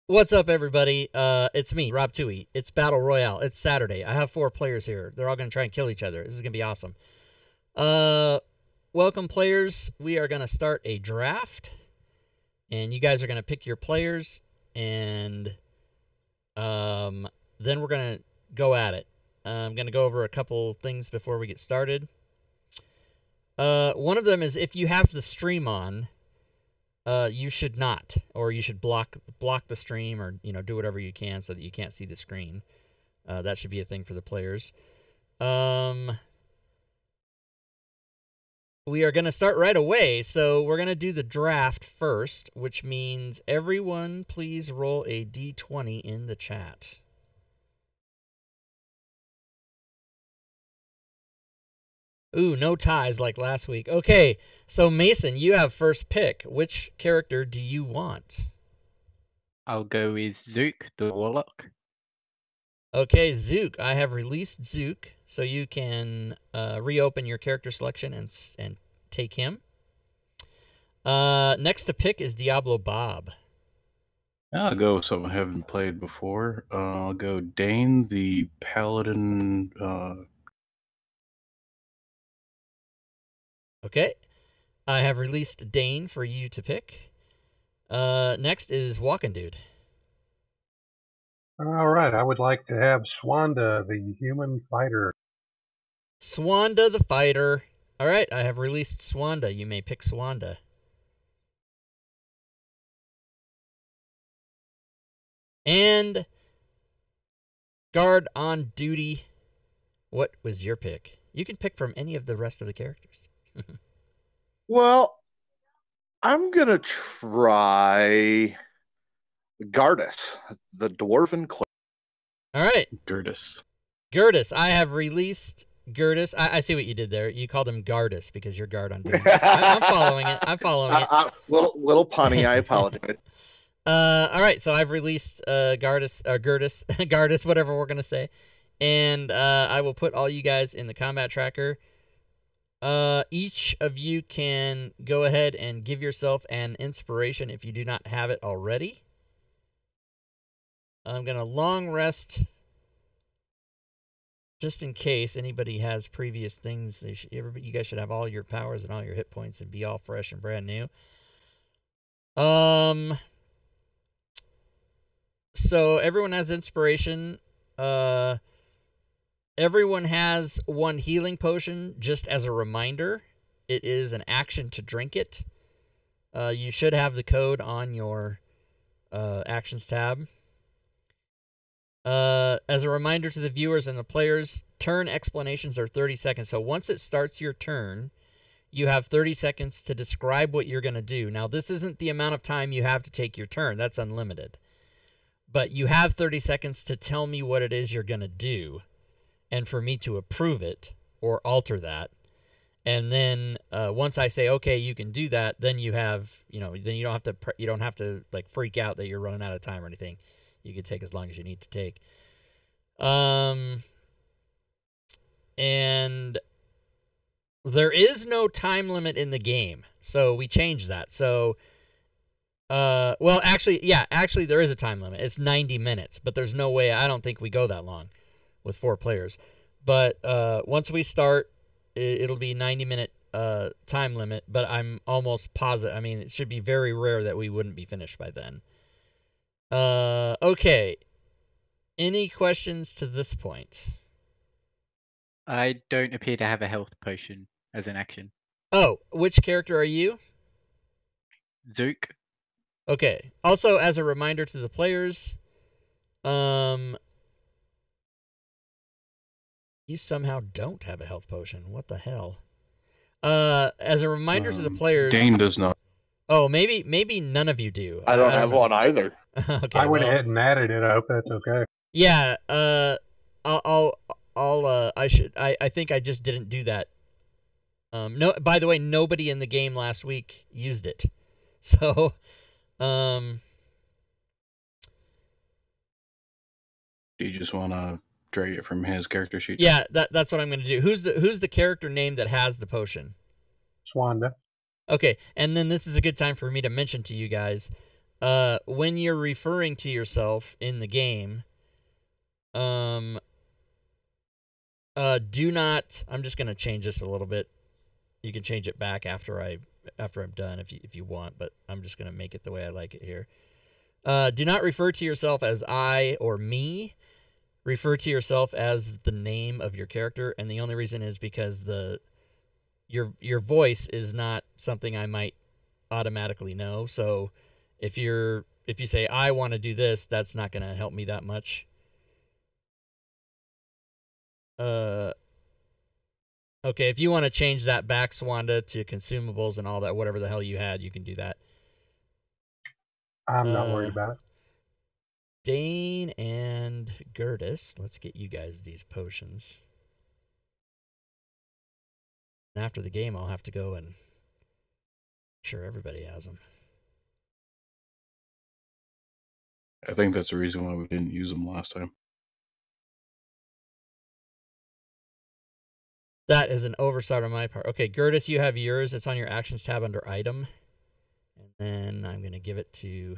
What's up, everybody? It's me, Rob Tui. It's Battle Royale. It's Saturday. I have 4 players here. They're all going to try and kill each other. This is going to be awesome. Uh, Welcome, players. We are going to start a draft, and you guys are going to pick your players, and then we're going to go at it. I'm going to go over a couple things before we get started. One of them is if you have the stream on, you should not, or you should block the stream, or do whatever you can so that you can't see the screen. That should be a thing for the players. We are going to start right away, so we're going to do the draft first, which means everyone please roll a d20 in the chat. Ooh, no ties like last week. Okay, so Mason, you have first pick. Which character do you want? I'll go with Zook, the Warlock. Okay, Zook. I have released Zook, so you can reopen your character selection and take him. Next to pick is Diablo Bob. I'll go with something I haven't played before. I'll go Dane, the Paladin. Okay, I have released Dane for you to pick. Next is Walking Dude. All right, I would like to have Swanda, the human fighter. Swanda the fighter. All right, I have released Swanda. You may pick Swanda. And guard on duty. What was your pick? You can pick from any of the rest of the characters. Well, I'm going to try Gardas, the Dwarven Cleric. All right. Gertis. Gertis. I have released Gertis. I see what you did there. You called him Gardus because you're guard on duty. I'm following it. I'm following it. Little punny, I apologize. All right, so I've released Gardus, or Gertis, Gardus, whatever we're going to say. And I will put all you guys in the combat tracker. Each of you can go ahead and give yourself an inspiration if you do not have it already. I'm going to long rest just in case anybody has previous things. You guys should have all your powers and all your hit points and be all fresh and brand new. So everyone has inspiration. Everyone has 1 healing potion, just as a reminder. It is an action to drink it. You should have the code on your actions tab. As a reminder to the viewers and the players, turn explanations are 30 seconds. So once it starts your turn, you have 30 seconds to describe what you're going to do. Now, this isn't the amount of time you have to take your turn. That's unlimited. But you have 30 seconds to tell me what it is you're going to do, and for me to approve it or alter that. And then once I say, okay, you can do that, then you have, then you don't have to like freak out that you're running out of time or anything. You can take as long as you need to take. And there is no time limit in the game, so we changed that. So well, actually there is a time limit. It's 90 minutes, but there's no way, I don't think we go that long with 4 players. But once we start, it'll be 90-minute time limit, but I'm almost positive. I mean, it should be very rare that we wouldn't be finished by then. Okay. Any questions to this point? I don't appear to have a health potion as an action. Oh, which character are you? Zook. Okay. Also, as a reminder to the players, you somehow don't have a health potion. What the hell? As a reminder to the players, Dane does not. Oh, maybe none of you do. I don't have one either. Okay, I went ahead and added it. I hope that's okay. Yeah. I think I just didn't do that. No. By the way, nobody in the game last week used it. So, Do you just want to drag it from his character sheet? Yeah, that's what I'm going to do. Who's the character name that has the potion? Swanda. Okay, and then this is a good time for me to mention to you guys, when you're referring to yourself in the game, do not. I'm just gonna change this a little bit. You can change it back after I'm done if you want, but I'm just gonna make it the way I like it here. Do not refer to yourself as I or me. Refer to yourself as the name of your character, and the only reason is because your voice is not something I might automatically know. So if you say I want to do this, that's not going to help me that much. Okay, if you want to change that back, Swanda, to consumables and all that, whatever the hell you had, you can do that. I'm not worried about it. Dane and Gertis, let's get you guys these potions. And after the game, I'll have to go and make sure everybody has them. I think that's the reason why we didn't use them last time. That is an oversight on my part. Okay, Gertis, you have yours. It's on your actions tab under item. And then I'm going to give it to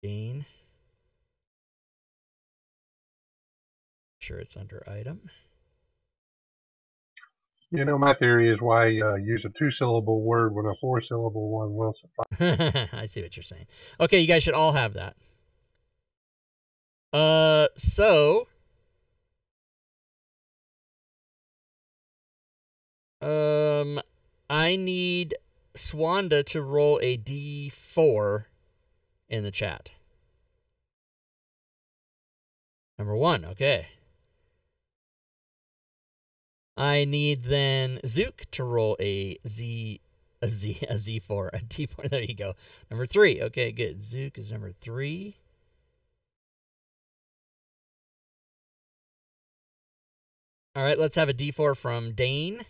Dane. Sure, it's under item. You know, my theory is why use a 2-syllable word when a 4-syllable one will suffice. I see what you're saying. Okay, you guys should all have that. So I need Swanda to roll a D4 in the chat. Number 1, okay. I need then Zook to roll a Z4, a D4. There you go. Number 3. Okay, good. Zook is number 3. All right, let's have a D4 from Dane.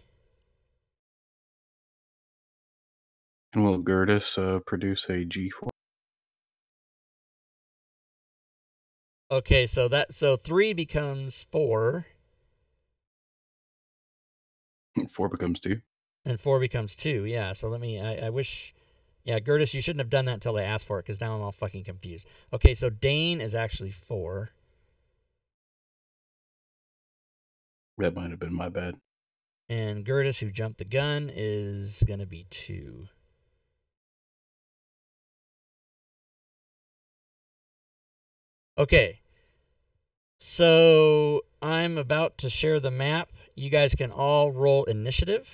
And will Gertis produce a G4? Okay, so 3 becomes 4. 4 becomes 2. And 4 becomes 2, yeah. So I wish, yeah, Gertis, you shouldn't have done that until they asked for it, because now I'm all fucking confused. Okay, so Dane is actually 4. That might have been my bad. And Gertis, who jumped the gun, is going to be 2. Okay, so I'm about to share the map. You guys can all roll initiative.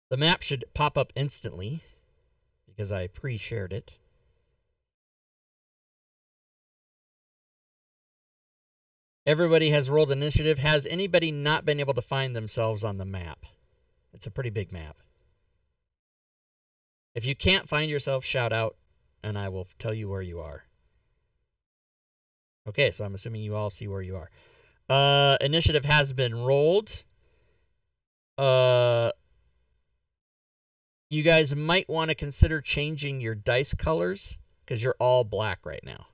The map should pop up instantly because I pre-shared it. Everybody has rolled initiative. Has anybody not been able to find themselves on the map? It's a pretty big map. If you can't find yourself, shout out, and I will tell you where you are. Okay, so I'm assuming you all see where you are. Initiative has been rolled. You guys might want to consider changing your dice colors because you're all black right now.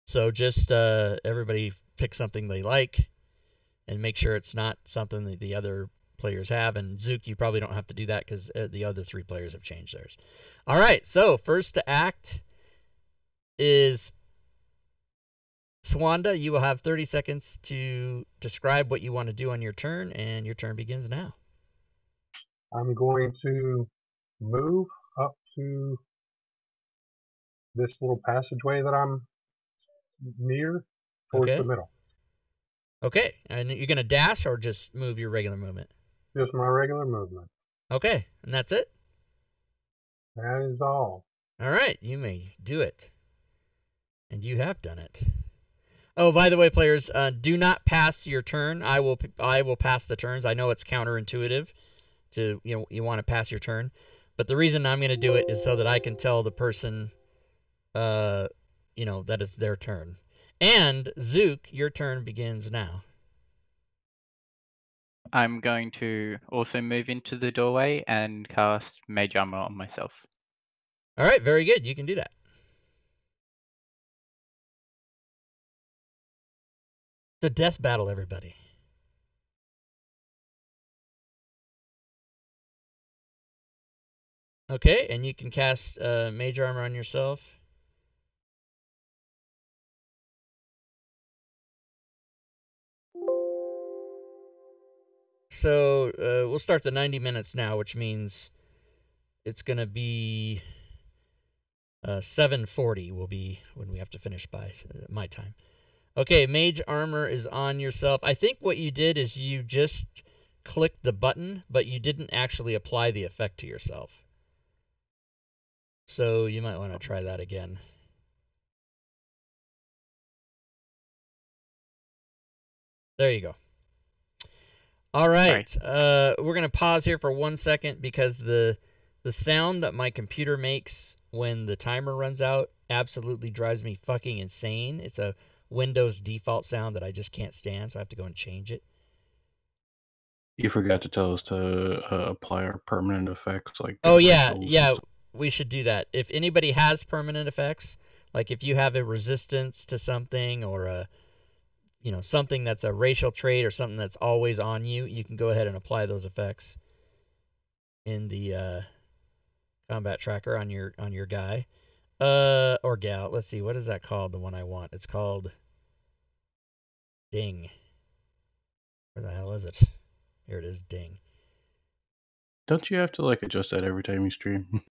So just everybody pick something they like and make sure it's not something that the other players have. And Zook, you probably don't have to do that because the other 3 players have changed theirs. All right, so first to act is Swanda. You will have 30 seconds to describe what you want to do on your turn, and your turn begins now. I'm going to move up to this little passageway that I'm near towards Okay. the middle. Okay, and you're going to dash or just move your regular movement? Just my regular movement. Okay, and that's it? That is all. All right, you may do it. And you have done it. Oh, by the way, players, do not pass your turn. I will pass the turns. I know it's counterintuitive to you want to pass your turn, but the reason I'm going to do it is so that I can tell the person that it's their turn. And Zook, your turn begins now. I'm going to also move into the doorway and cast Mage Armor on myself. All right, very good. You can do that. It's a death battle, everybody. Okay, and you can cast Mage Armor on yourself. So we'll start the 90 minutes now, which means it's going to be 7:40 will be when we have to finish by my time. Okay, Mage Armor is on yourself. I think what you did is you just clicked the button, but you didn't actually apply the effect to yourself. So you might want to try that again. There you go. All right. We're going to pause here for 1 second because the sound that my computer makes when the timer runs out absolutely drives me fucking insane. It's a Windows default sound that I just can't stand, so I have to go and change it. You forgot to tell us to apply our permanent effects, like Oh yeah, rituals and yeah, stuff. we should do that. If anybody has permanent effects, like if you have a resistance to something or a something that's a racial trait or something that's always on you, you can go ahead and apply those effects in the combat tracker on your guy or gal. Let's see, what is that called? The one I want. It's called Ding. Where the hell is it? Here it is, Ding. Don't you have to like adjust that every time you stream?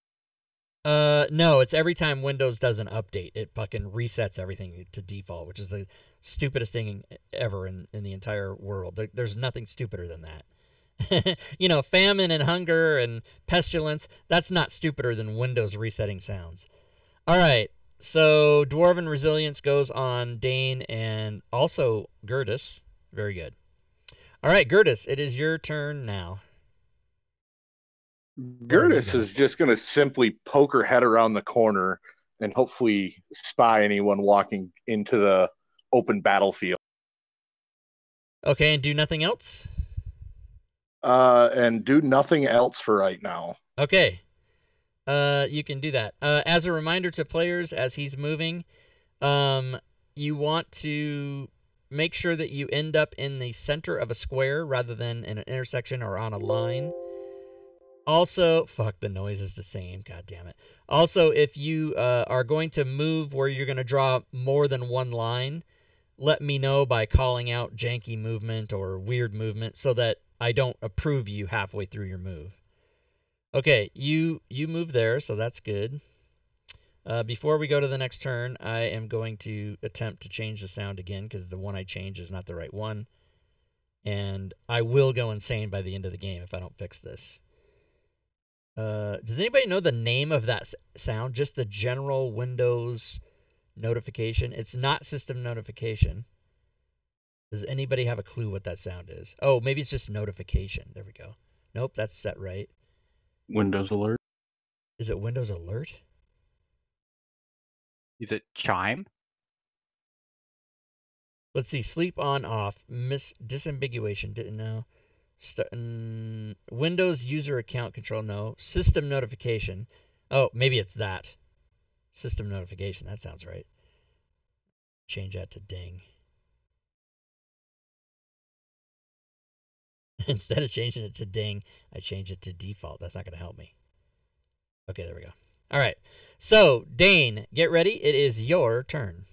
No, it's every time Windows does an update, it fucking resets everything to default, which is the stupidest thing ever in the entire world. There's nothing stupider than that. Famine and hunger and pestilence, that's not stupider than Windows resetting sounds. All right, so Dwarven Resilience goes on Dane and also Gertis. Very good. All right, Gertis, it is your turn now. Gertis is just going to simply poke her head around the corner and hopefully spy anyone walking into the open battlefield. Okay, and do nothing else? And do nothing else for right now. Okay. You can do that. As a reminder to players as he's moving, you want to make sure that you end up in the center of a square rather than in an intersection or on a line. Also, fuck, the noise is the same. God damn it. Also, if you are going to move where you're going to draw more than one line, let me know by calling out janky movement or weird movement so that I don't approve you halfway through your move. Okay, you move there, so that's good. Before we go to the next turn, I am going to attempt to change the sound again because the one I changed is not the right one. And I will go insane by the end of the game if I don't fix this. Does anybody know the name of that sound? Just the general Windows notification. It's not system notification. Does anybody have a clue what that sound is? Oh, maybe it's just notification. There we go. Nope, that's set right. Windows alert. Is it Windows alert? Is it chime? Let's see. Sleep on, off. Disambiguation. Didn't know. Windows user account control. No. System notification. Oh, maybe it's that. System notification. That sounds right. Change that to ding. Instead of changing it to ding, I change it to default. That's not going to help me. Okay, there we go. All right. So, Dane, get ready. It is your turn.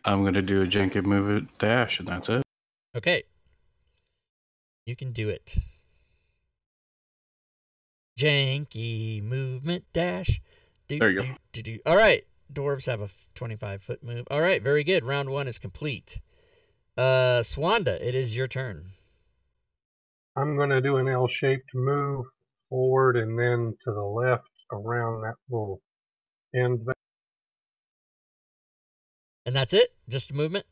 I'm going to do a janky move at dash, and that's it. Okay. You can do it. Janky movement dash. There you go. All right. Dwarves have a 25-foot move. All right. Very good. Round 1 is complete. Swanda, it is your turn. I'm going to do an L-shaped move forward and then to the left around that little end. And that's it? Just a movement?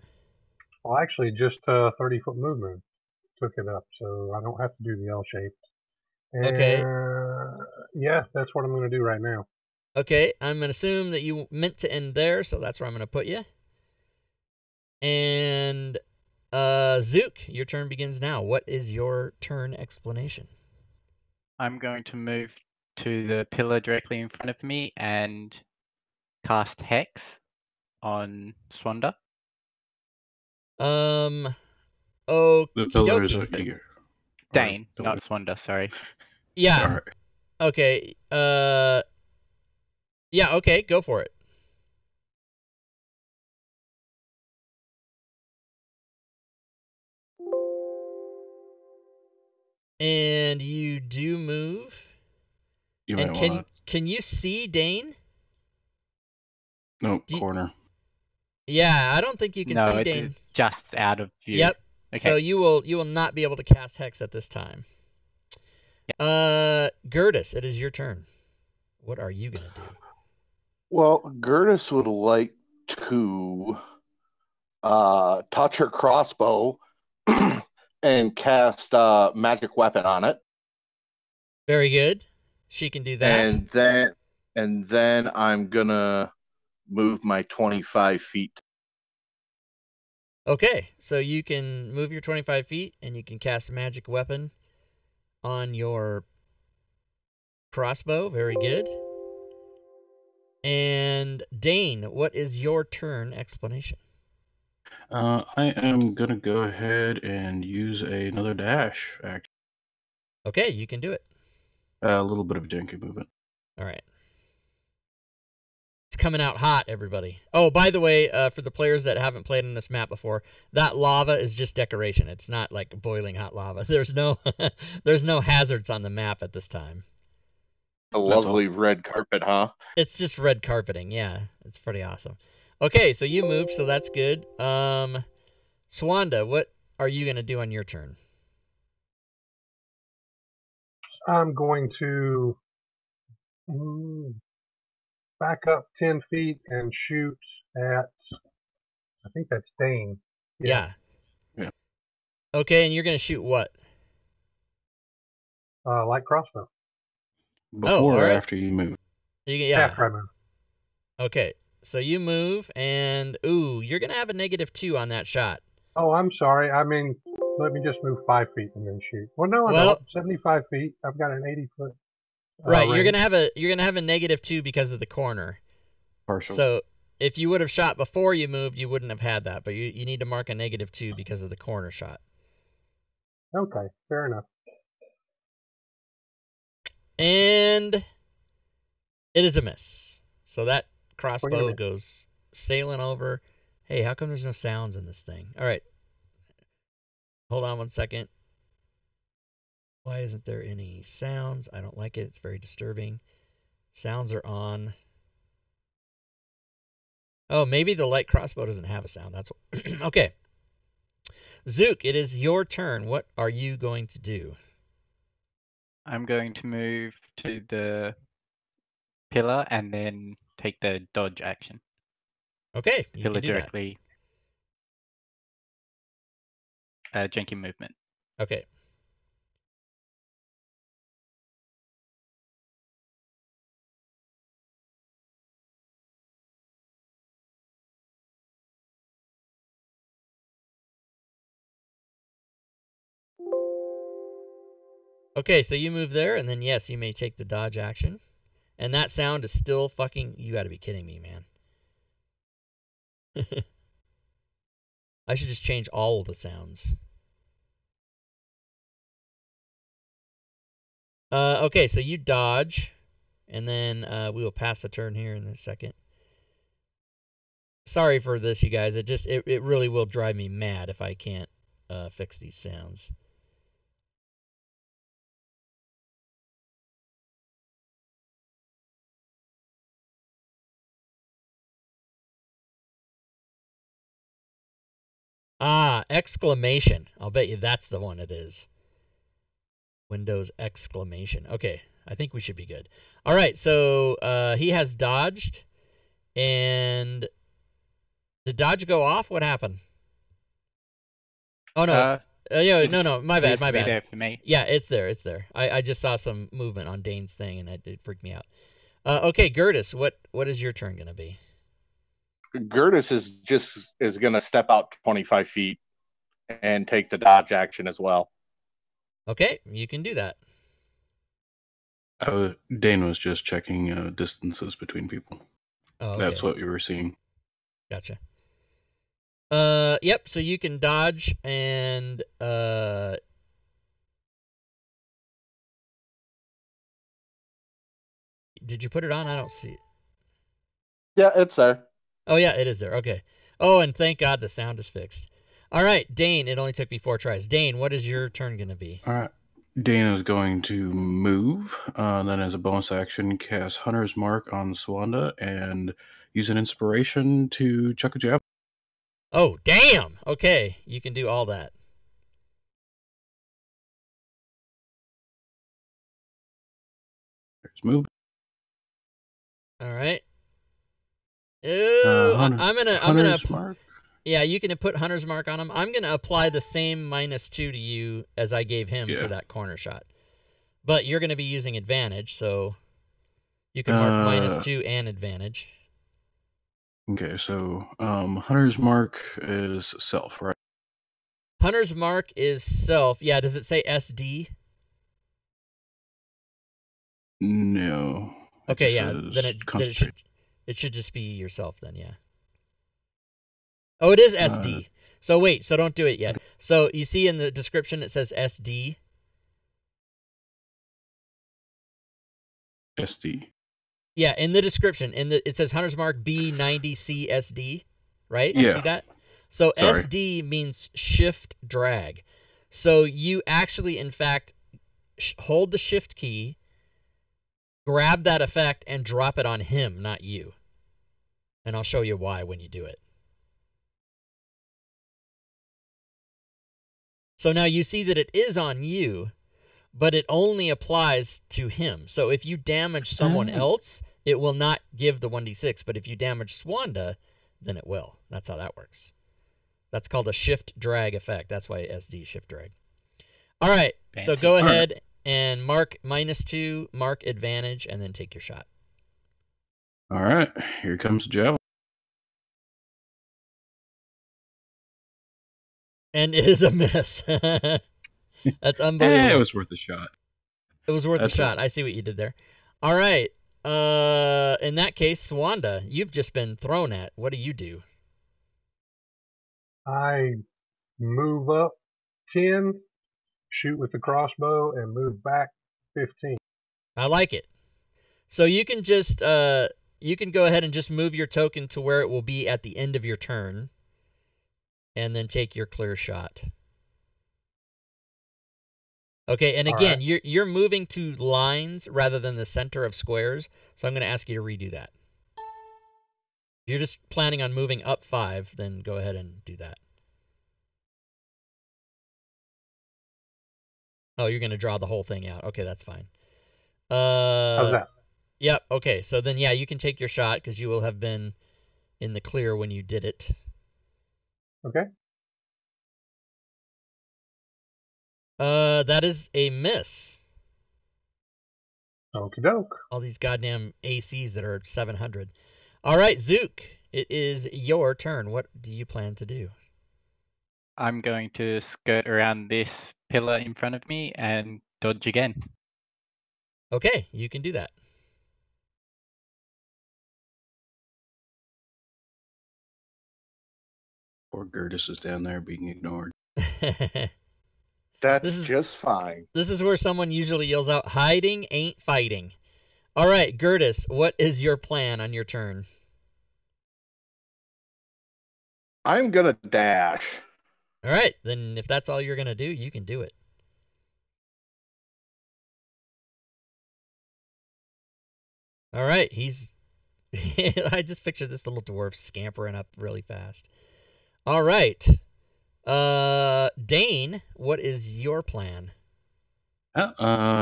Well, actually, just a 30-foot movement took it up, so I don't have to do the L-shaped. Okay. Yeah, that's what I'm going to do right now. Okay, I'm going to assume that you meant to end there, so that's where I'm going to put you. And Zook, your turn begins now. What is your turn explanation? I'm going to move to the pillar directly in front of me and cast Hex on Swanda. The Okie pillar is dokie. here. Dane, not Swanda, sorry. Yeah. All right. Okay. Yeah. Okay. Go for it. And you do move. You And might want to. can you see Dane? No, Do you- corner. Yeah, I don't think you can No, see it's Dane. just out of view. Yep. Okay. So you will not be able to cast Hex at this time. Gertis, it is your turn. What are you gonna do? Well, Gertis would like to touch her crossbow and cast magic weapon on it. Very good. She can do that. And then I'm gonna move my 25 feet. Okay, so you can move your 25 feet and you can cast a magic weapon on your crossbow. Very good. And Dane, what is your turn explanation? I am gonna go ahead and use another dash. Actually, Okay, you can do it. a little bit of a janky movement. All right. It's coming out hot, everybody. Oh, by the way, for the players that haven't played on this map before, that lava is just decoration. It's not like boiling hot lava. There's no there's no hazards on the map at this time. A lovely red carpet, huh? It's just red carpeting. Yeah, it's pretty awesome. Okay, so you moved, so that's good. Swanda, what are you gonna do on your turn? I'm going to back up 10 feet and shoot at, I think that's Dane. Yeah. Yeah. Okay, and you're gonna shoot what? Light crossbow. Before all or right. after you move? Yeah. After I move. Okay, so you move, and ooh, you're gonna have a -2 on that shot. Oh, I'm sorry. I mean, let me just move 5 feet and then shoot. Well, no, I Well- don't. 75 feet. I've got an 80-foot. Right, you're range. gonna have a -2 because of the corner. Partial. So if you would have shot before you moved, you wouldn't have had that. But you need to mark a -2 because of the corner shot. Okay, fair enough. And it is a miss. So that Swing and a crossbow miss. goes sailing over. Hey, how come there's no sounds in this thing? All right. Hold on 1 second. Why isn't there any sounds? I don't like it. It's very disturbing. Sounds are on. Oh, maybe the light crossbow doesn't have a sound. That's what... Okay. Zook, it is your turn. What are you going to do? I'm going to move to the pillar and then take the dodge action. Okay, you Pillar can do that. directly. Janky movement. Okay. Okay, so you move there, and then yes, you may take the dodge action. And that sound is still fucking... You gotta be kidding me, man. I should just change all of the sounds. Okay, so you dodge, and then we will pass the turn here in a second. Sorry for this, you guys. It really will drive me mad if I can't fix these sounds. Ah, exclamation. I'll bet you that's the one it is. Windows exclamation. Okay, I think we should be good. All right, so he has dodged, and did dodge go off? What happened? Oh no, no, my bad, Seems my to be bad. there for me. Yeah, it's there, it's there. I just saw some movement on Dane's thing, and it freaked me out. Okay, Gertis, what is your turn gonna be? Gertis is gonna step out 25 feet and take the dodge action as well. Okay, you can do that. Dane was just checking distances between people. Oh, okay. That's what you were seeing. Gotcha. Yep, so you can dodge and Did you put it on? I don't see it. Yeah, it's there. Oh, yeah, it is there. Okay. Oh, and thank God the sound is fixed. All right, Dane, it only took me 4 tries. Dane, what is your turn going to be? All right. Dana is going to move, then as a bonus action, cast Hunter's Mark on Swanda and use an inspiration to chuck a jab. Oh, damn! Okay, you can do all that. There's move. All right. Ooh, I'm gonna Hunter's Mark. Yeah, you can put Hunter's Mark on him. I'm gonna apply the same -2 to you as I gave him for that corner shot. But you're gonna be using advantage, so you can mark -2 and advantage. Okay, so Hunter's Mark is self, right? Hunter's Mark is self. Yeah, does it say SD? No. Okay, yeah, then it should just be yourself then, yeah. Oh, it is SD. So wait, so don't do it yet. So you see in the description it says SD. SD. Yeah, in the description, it says Hunter's Mark B90C SD, right? Yeah. You see that? So Sorry. SD means shift drag. So you actually, in fact, hold the shift key, grab that effect, and drop it on him, not you. And I'll show you why when you do it. So now you see that it is on you, but it only applies to him. So if you damage someone else, it will not give the 1d6, but if you damage Swanda, then it will. That's how that works. That's called a shift drag effect. That's why SD shift drag. All right, so go ahead and mark -2, mark advantage, and then take your shot. All right, here comes the javelin. And it is a miss. That's unbelievable. It was worth a shot. It was worth a shot. I see what you did there. All right. In that case, Swanda, you've just been thrown at. What do you do? I move up 10, shoot with the crossbow, and move back 15. I like it. So you can just you can go ahead and just move your token to where it will be at the end of your turn, and then take your clear shot. Okay, and again, you're moving to lines rather than the center of squares, so I'm going to ask you to redo that. If you're just planning on moving up 5, then go ahead and do that. Oh, you're going to draw the whole thing out. Okay, that's fine. How's that? Yep, okay, so then, yeah, you can take your shot because you will have been in the clear when you did it. Okay. That is a miss. Okie doke. All these goddamn ACs that are 700. All right, Zook, it is your turn. What do you plan to do? I'm going to skirt around this pillar in front of me and dodge again. Okay, you can do that. Poor Gertis is down there being ignored. That's just fine. This is where someone usually yells out, "Hiding ain't fighting." All right, Gertis, what is your plan on your turn? I'm going to dash. All right, then if that's all you're going to do, you can do it. All right, he's... I just pictured this little dwarf scampering up really fast. All right. Dane, what is your plan?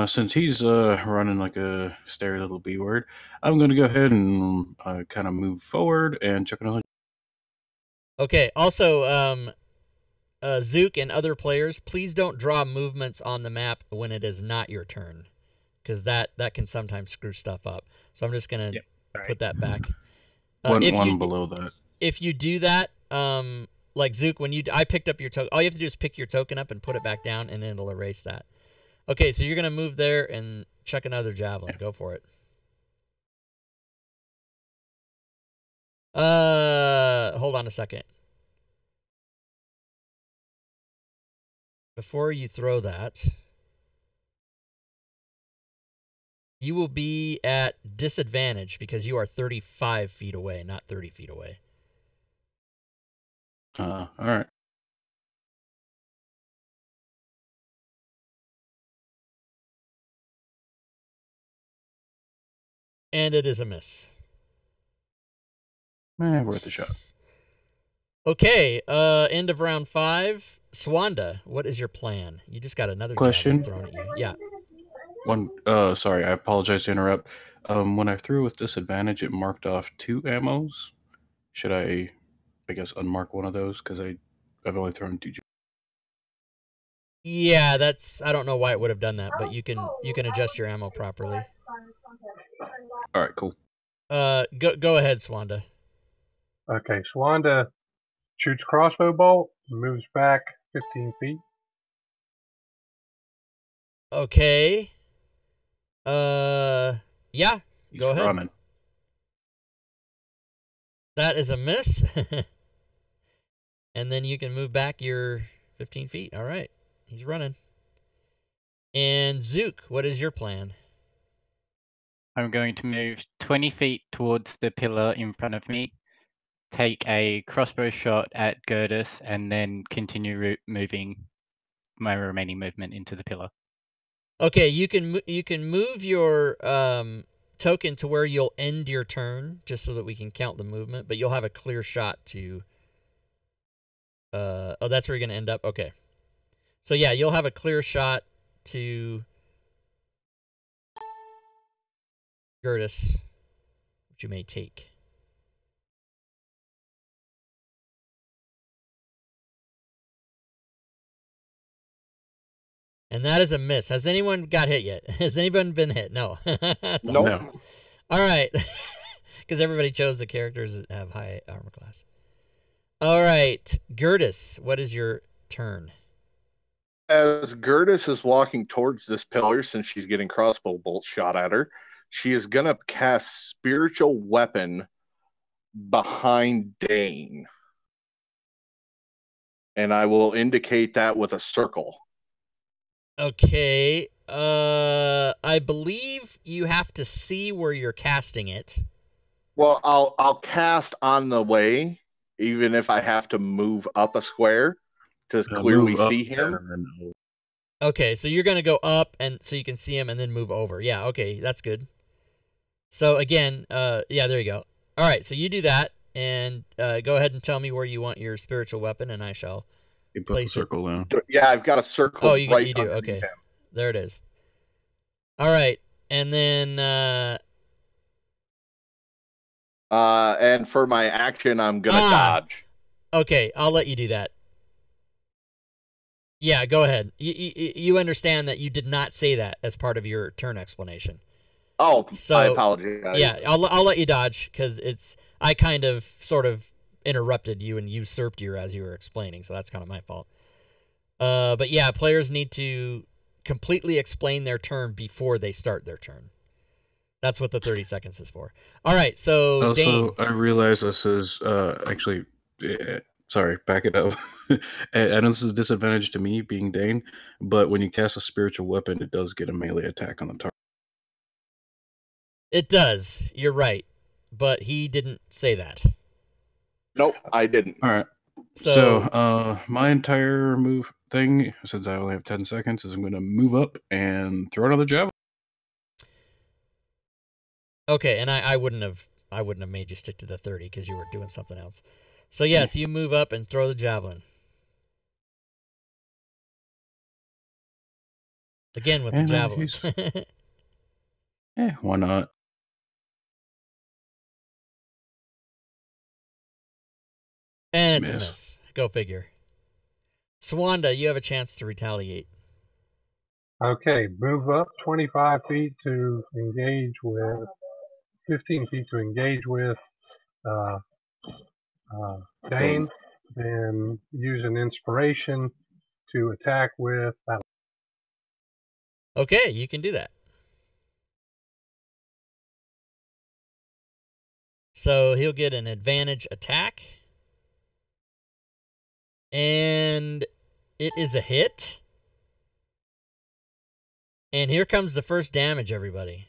Since he's running like a scary little B word, I'm going to go ahead and kind of move forward and chuck another. Okay, also, Zook and other players, please don't draw movements on the map when it is not your turn, because that can sometimes screw stuff up. So I'm just going to put that back. One below that. If you do that, like Zook, I picked up your token, all you have to do is pick your token up and put it back down, and it'll erase that. Okay, so you're going to move there and chuck another javelin. Go for it. Hold on a second. Before you throw that, You will be at disadvantage because you are 35 feet away, not 30 feet away. All right. And it is a miss. Worth a shot. Okay, end of round 5. Swanda, what is your plan? You just got another Question. javelin thrown at you. Yeah. Sorry, I apologize to interrupt. When I threw with disadvantage, it marked off 2 ammos. Should I guess, unmark one of those? Because I've only thrown 2. Yeah, that's, I don't know why it would have done that, but you can adjust your ammo properly. All right, cool. Go ahead, Swanda. Okay, Swanda shoots crossbow bolt, moves back 15 feet. Okay. Yeah, He's go ahead. running. That is a miss. And then you can move back your 15 feet. All right. He's running. And Zook, what is your plan? I'm going to move 20 feet towards the pillar in front of me, take a crossbow shot at Gertis, and then continue moving my remaining movement into the pillar. Okay, you can move your token to where you'll end your turn, just so that we can count the movement, but you'll have a clear shot to... oh, that's where you're going to end up? Okay. So yeah, you'll have a clear shot to Gertis, which you may take. And that is a miss. Has anyone got hit yet? Has anyone been hit? No. Nope. No. All right. Because everybody chose the characters that have high armor class. All right. Gertis, what is your turn? As Gertis is walking towards this pillar, since she's getting crossbow bolts shot at her, she is going to cast Spiritual Weapon behind Dane. And I will indicate that with a circle. Okay. I believe you have to see where you're casting it. Well, I'll cast on the way, even if I have to move up a square to clearly Move up see him. and then Okay, so you're going to go up and so you can see him and then move over. Yeah, okay, that's good. So again, yeah, there you go. All right, so you do that and go ahead and tell me where you want your spiritual weapon and I shall you put the place it. circle down. Yeah, I've got a circle Oh, right you do. underneath Okay. him. There it is. All right. And then and for my action, I'm going to dodge. okay, I'll let you do that. Yeah, go ahead. You understand that you did not say that as part of your turn explanation. Oh, So, I apologize. Yeah, I'll let you dodge because I kind of sort of interrupted you and usurped you as you were explaining, so that's kind of my fault. But yeah, players need to completely explain their turn before they start their turn. That's what the 30 seconds is for. All right, so Dane. Also, I realize this is actually... sorry, back it up. I know this is disadvantage to me, being Dane, but when you cast a spiritual weapon, it does get a melee attack on the target. It does. You're right. But he didn't say that. Nope, I didn't. All right. So My entire move thing, since I only have 10 seconds, is I'm going to move up and throw another javelin. okay, and I wouldn't have made you stick to the 30 because you were doing something else. So yes, you move up and throw the javelin. Again with the javelins. Why not? And it's a miss. Go figure. Swanda, you have a chance to retaliate. Okay, move up 25 feet to engage with, 15 feet to engage with Dane, and use an inspiration to attack with battle. Okay, you can do that. So he'll get an advantage attack. And it is a hit. And here comes the first damage, everybody.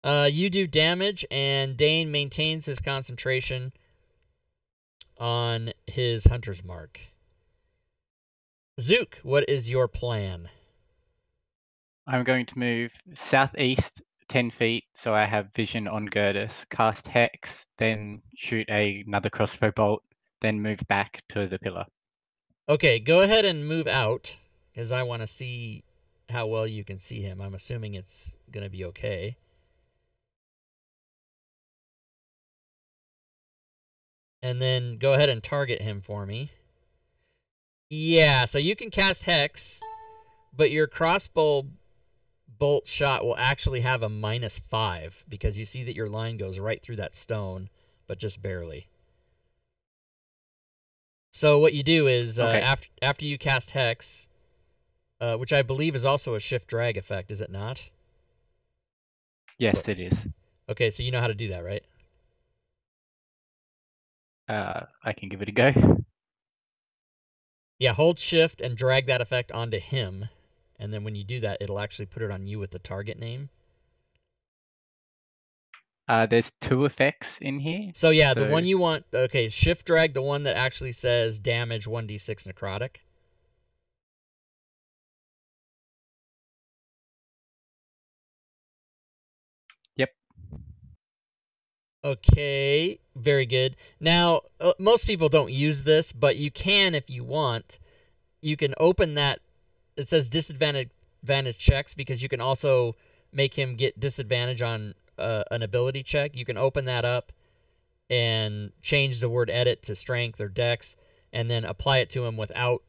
You do damage, and Dane maintains his concentration on his hunter's mark. Zook, what is your plan? I'm going to move southeast 10 feet so I have vision on Gertis, cast Hex, then shoot another crossbow bolt, then move back to the pillar. Okay, go ahead and move out, because I want to see how well you can see him. I'm assuming it's going to be okay. And then go ahead and target him for me. Yeah, so you can cast Hex, but your crossbow bolt shot will actually have a -5 because you see that your line goes right through that stone, but just barely. So what you do is Okay. after you cast Hex, which I believe is also a shift drag effect, is it not? Yes, it is. Okay, so you know how to do that, right? I can give it a go. Yeah, hold shift and drag that effect onto him, and then when you do that, it'll actually put it on you with the target name. There's 2 effects in here. So yeah, the So- one you want, okay, shift drag the one that actually says damage 1d6 necrotic. Yep. Okay, very good. Now, most people don't use this, but you can if you want. You can open that. It says disadvantage checks because you can also make him get disadvantage on an ability check. You can open that up and change the word edit to strength or dex, and then apply it to him without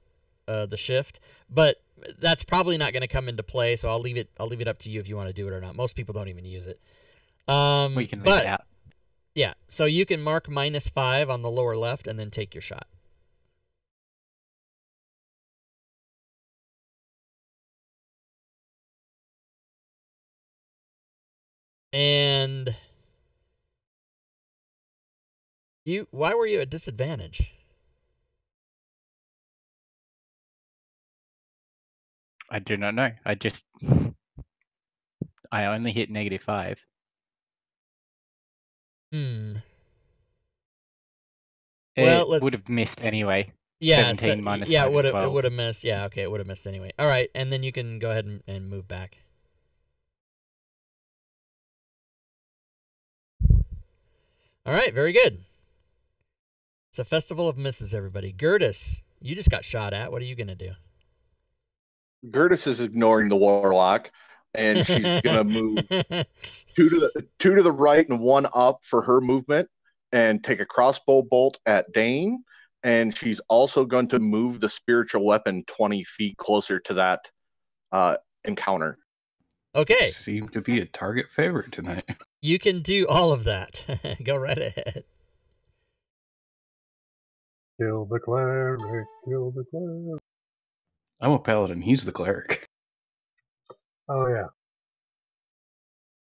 the shift. But that's probably not going to come into play, so I'll leave it up to you if you want to do it or not. Most people don't even use it. We can leave it out. Yeah, so you can mark -5 on the lower left and then take your shot. And why were you at disadvantage? I do not know. I only hit -5. Well, It would have missed anyway. Yeah, 17 minus yeah, 5 is it 12. would have missed. Yeah, okay, it would have missed anyway. All right, and then you can go ahead and move back. All right, very good. It's a festival of misses, everybody. Gertis, you just got shot at. What are you gonna do? Gertis is ignoring the warlock, and she's gonna move two to the right and 1 up for her movement, and take a crossbow bolt at Dane. And she's also going to move the spiritual weapon 20 feet closer to that encounter. Okay. Seem to be a target favorite tonight. You can do all of that. Go right ahead. Kill the cleric, kill the cleric. I'm a paladin. He's the cleric. Oh, yeah.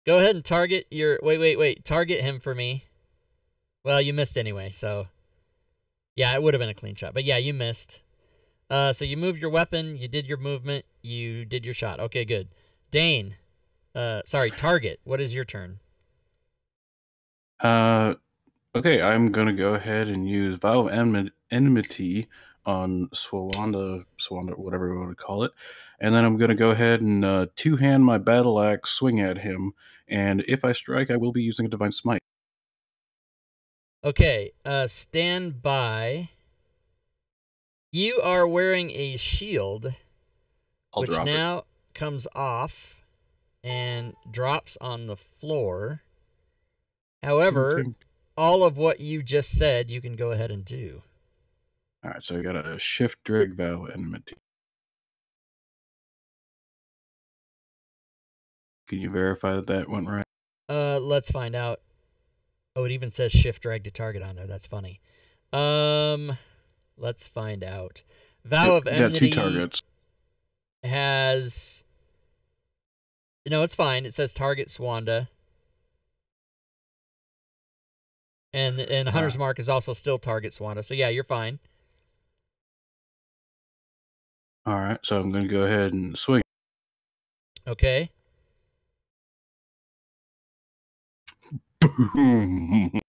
Go ahead and target your... Wait. Target him for me. Well, you missed anyway, so... Yeah, it would have been a clean shot. But yeah, you missed. So you moved your weapon, you did your movement, you did your shot. Okay, good. Dane. Sorry, target. What is your turn? Okay, I'm gonna go ahead and use Vow of Enmity on Swanda, whatever you want to call it, and then I'm gonna go ahead and two-hand my battle axe, swing at him, and if I strike, I will be using a Divine Smite. Okay, stand by. You are wearing a shield, I'll which drop now comes off and drops on the floor. However, all of what you just said, you can go ahead and do. All right, so I got a shift drag Vow of Enmity. Can you verify that that went right? Let's find out. Oh, it even says shift drag to target on there. That's funny. Let's find out. Vow of Enmity got 2 targets. has... No, it's fine. It says target Swanda. And Hunter's Mark is also still target Swanda. So yeah, you're fine. All right, so I'm going to go ahead and swing. Okay. Boom.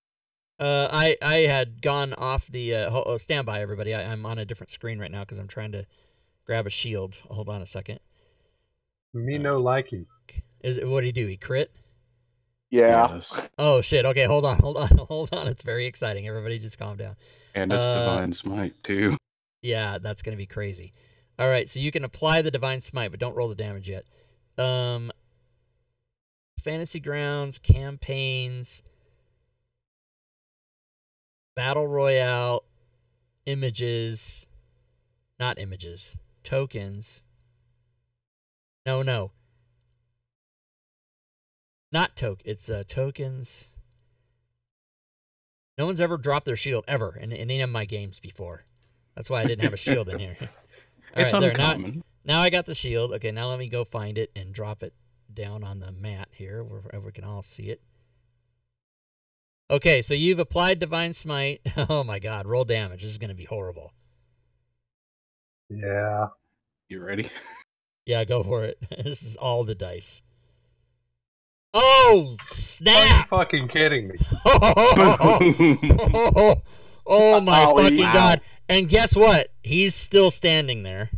I had gone off the stand by, everybody. I'm on a different screen right now because I'm trying to grab a shield. Hold on a second. Me no likey. What did he do? He crit? Yeah. Yes. Oh shit. Okay, hold on. It's very exciting. Everybody just calm down. And it's Divine Smite, too. Yeah, that's gonna be crazy. All right, so you can apply the Divine Smite, but don't roll the damage yet. Fantasy Grounds, campaigns, Battle Royale, images, not images, tokens. No, not it's tokens. No one's ever dropped their shield ever in any of my games before. That's why I didn't have a shield in here. All It's right, there. uncommon. Now I got the shield. Okay, now let me go find it and drop it down on the mat here where we can all see it. Okay, so you've applied Divine Smite. Oh my god, roll damage. This is going to be horrible. Yeah. You ready? Yeah, go for it. This is all the dice. Oh, Are you snap! fucking kidding me? Oh my Ollie. fucking Wow. god. And guess what? He's still standing there.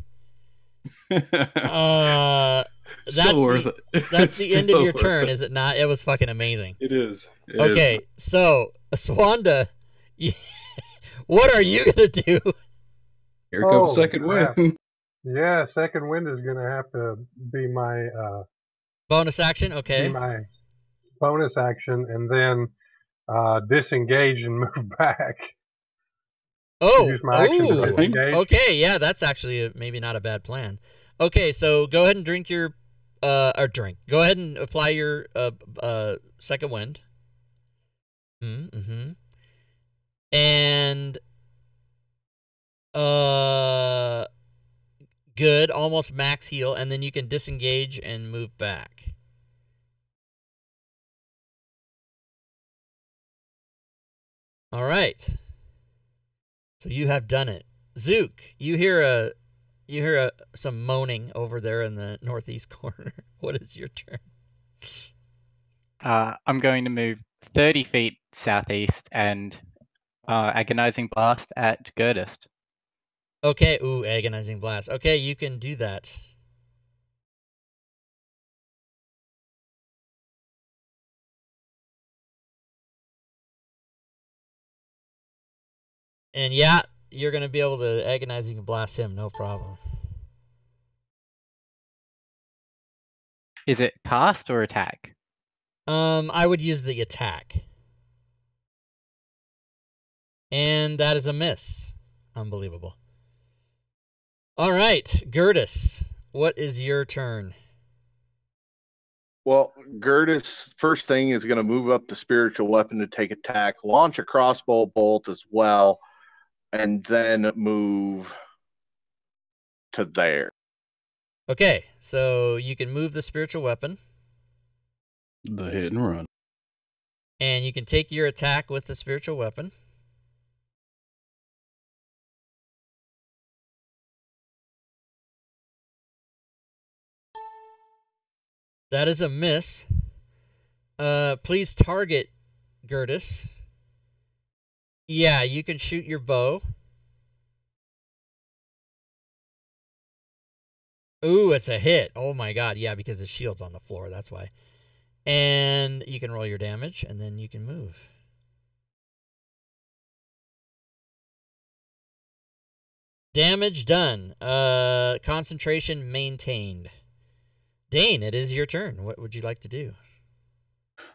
Still worth it. That's the end of Still your worth turn, it. is it not? It was fucking amazing. It is. It Okay, is. so Swanda, what are you gonna do? Here comes Oh, second crap. wind. Yeah, second wind is gonna have to be my Bonus action, okay. bonus action, and then disengage and move back. Oh, Use my action to disengage. okay, yeah, that's actually maybe not a bad plan. Okay, so go ahead and drink your, Go ahead and apply your second wind. Mm-hmm. And good, almost max heal, and then you can disengage and move back. All right. So you have done it. Zook, you hear some moaning over there in the northeast corner. What is your turn? I'm going to move 30 feet southeast and agonizing blast at Girdist. Okay, ooh, agonizing blast. Okay, you can do that. And yeah, you're gonna be able to agonizing blast him, no problem. Is it cast or attack? I would use the attack. And that is a miss. Unbelievable. All right, Girdis, what is your turn? Well, Gertis, first thing, is going to move up the spiritual weapon to take attack, launch a crossbow bolt as well, and then move to there. Okay, so you can move the spiritual weapon, The hit and run. and you can take your attack with the spiritual weapon. That is a miss. Please target Girdis. Yeah, you can shoot your bow. Ooh, it's a hit. Oh my god, yeah, because the shield's on the floor, that's why. And you can roll your damage, and then you can move. Damage done. Concentration maintained. Dane, it is your turn. What would you like to do?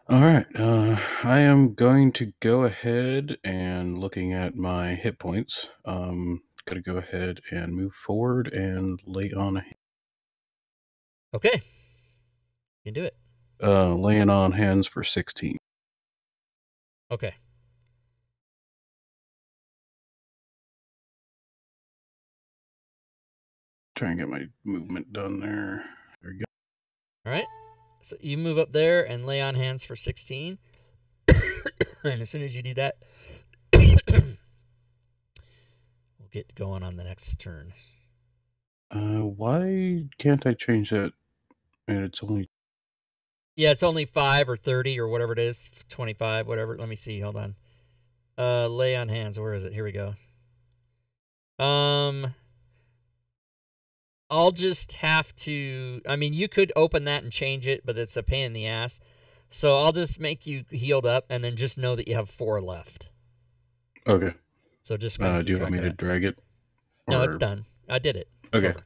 All right. I am going to go ahead and looking at my hit points. Gonna go ahead and move forward and lay on a Okay. You can do it. laying on hands for 16. Okay. Try and get my movement done there. There we go. All right. So you move up there and lay on hands for 16. And as soon as you do that, we'll get going on the next turn. Why can't I change that? And it's only Yeah, it's only 5 or 30 or whatever it is, 25, whatever. Let me see. Hold on. Lay on hands. Where is it? Here we go. I'll just have to. I mean, you could open that and change it, but it's a pain in the ass. So I'll just make you healed up, and then just know that you have 4 left. Okay. So just kind of Do you want me to drag it? No, it's done. I did it. It's Okay. over.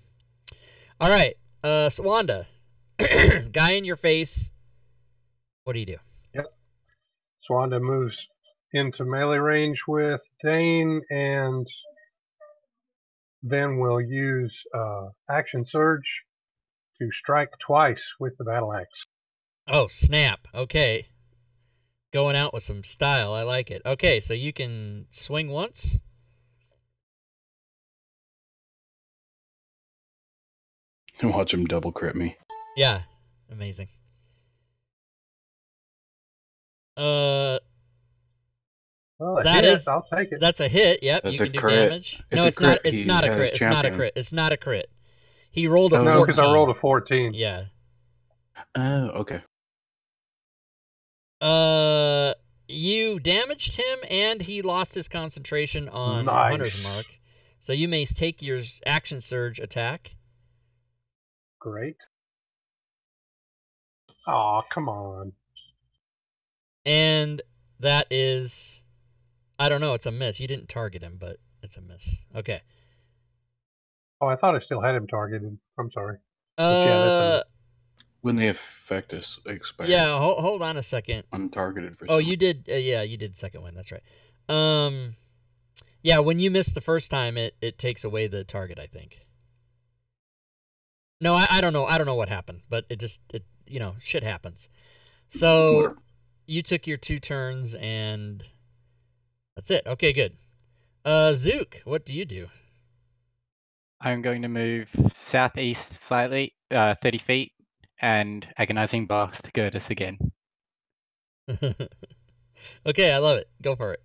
All right. Swanda, guy in your face. What do you do? Yep. Swanda moves into melee range with Dane, and then we'll use action surge to strike twice with the battle axe. Oh, snap. Okay. Going out with some style. I like it. Okay, so you can swing once. And watch him double crit me. Yeah. Amazing. Well, I'll take it. That's a hit. Yep, That's you can a do crit. damage. It's No, a it's crit. not. It's He not a has crit. It's not a champion. crit. It's not a crit. He rolled a 14. No, because I rolled a 14. Yeah. Oh, okay. You damaged him, and he lost his concentration on Nice. Hunter's Mark. So you may take your action surge attack. Great. Aw, come on. And that is, I don't know, it's a miss. You didn't target him, but it's a miss. Okay. Oh, I thought I still had him targeted. I'm sorry. But yeah, that's a miss. When the effect is expired. Yeah, hold on a second. Untargeted for Oh, you did. Yeah, you did second one. That's right. Yeah, when you miss the first time, it takes away the target, I think. No, I don't know. I don't know what happened, but it shit happens. So Whatever. you took your 2 turns, and that's it. Okay, good. Zook, what do you do? I'm going to move southeast slightly, 30 feet, and agonizing blast to Gertis again. Okay, I love it. Go for it.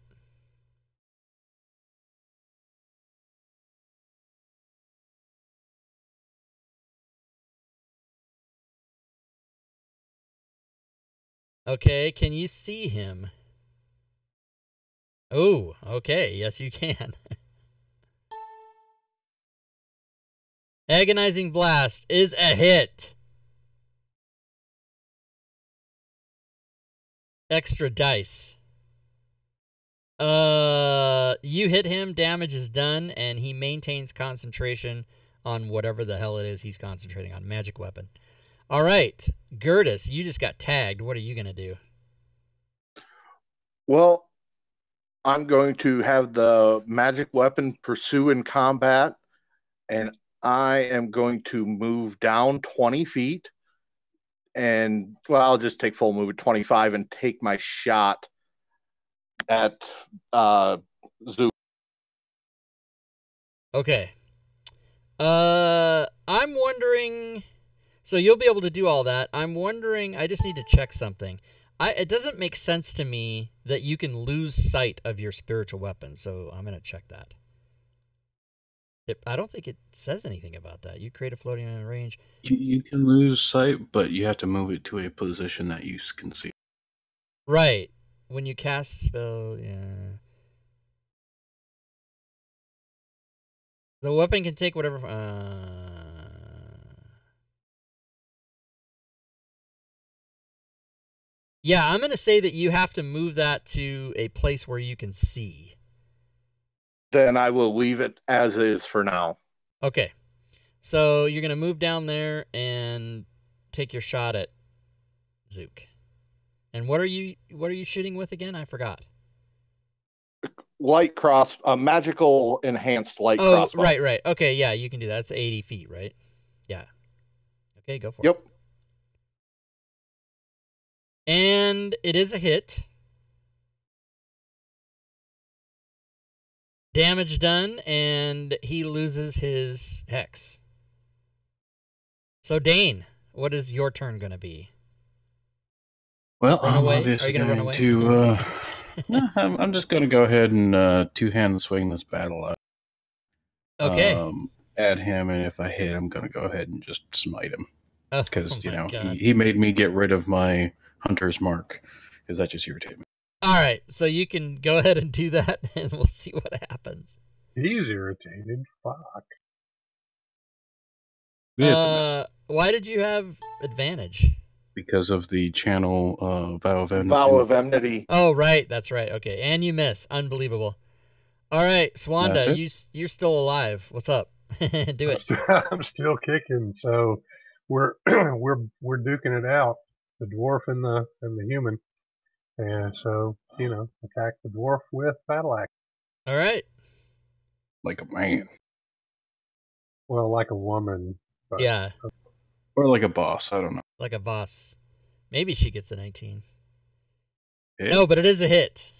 Okay, can you see him? Oh, okay. Yes, you can. Agonizing Blast is a hit. Extra dice. You hit him, damage is done, and he maintains concentration on whatever the hell it is he's concentrating on. Magic weapon. All right, Gertis, you just got tagged. What are you going to do? Well, I'm going to have the magic weapon pursue in combat, and I am going to move down 20 feet. And, well, I'll just take full move at 25 and take my shot at Zook. Okay. I'm wondering... So you'll be able to do all that. I'm wondering... I just need to check something. It doesn't make sense to me that you can lose sight of your spiritual weapon, so I'm going to check that. I don't think it says anything about that. You create a floating range. You can lose sight, but you have to move it to a position that you can see. Right. When you cast a spell, yeah. The weapon can take whatever... Yeah, I'm going to say that you have to move that to a place where you can see. Then I will leave it as is for now. Okay. So you're going to move down there and take your shot at Zook. And what are you shooting with again? I forgot. Magical enhanced light crossbow. Oh, right. Okay, yeah, you can do that. That's 80 feet, right? Yeah. Okay, go for it. Yep. And it is a hit. Damage done, and he loses his hex. So, Dane, what is your turn going to be? Well, Run I'm away? obviously Are you gonna run going away? to... no, I'm just going to go ahead and two-hand swing this battle out. Okay. At him, and if I hit, I'm going to go ahead and just smite him. Oh because my god. he made me get rid of my hunter's mark because that just irritated me. All right, so you can go ahead and do that, and we'll see what happens. He's irritated. Fuck. It's a miss Why did you have advantage? because of the channel vow of enmity. Vow of enmity. Oh, right, that's right. Okay, and you miss. Unbelievable. All right, Swanda, That's it? you're still alive. What's up? Do it. I'm still kicking. So we're we're duking it out, the dwarf and the human. And so, attack the dwarf with battle axe. All right. Like a man. Well, like a woman. But Yeah, Or like a boss. I don't know. like a boss. Maybe she gets a 19. Hit? No, but it is a hit.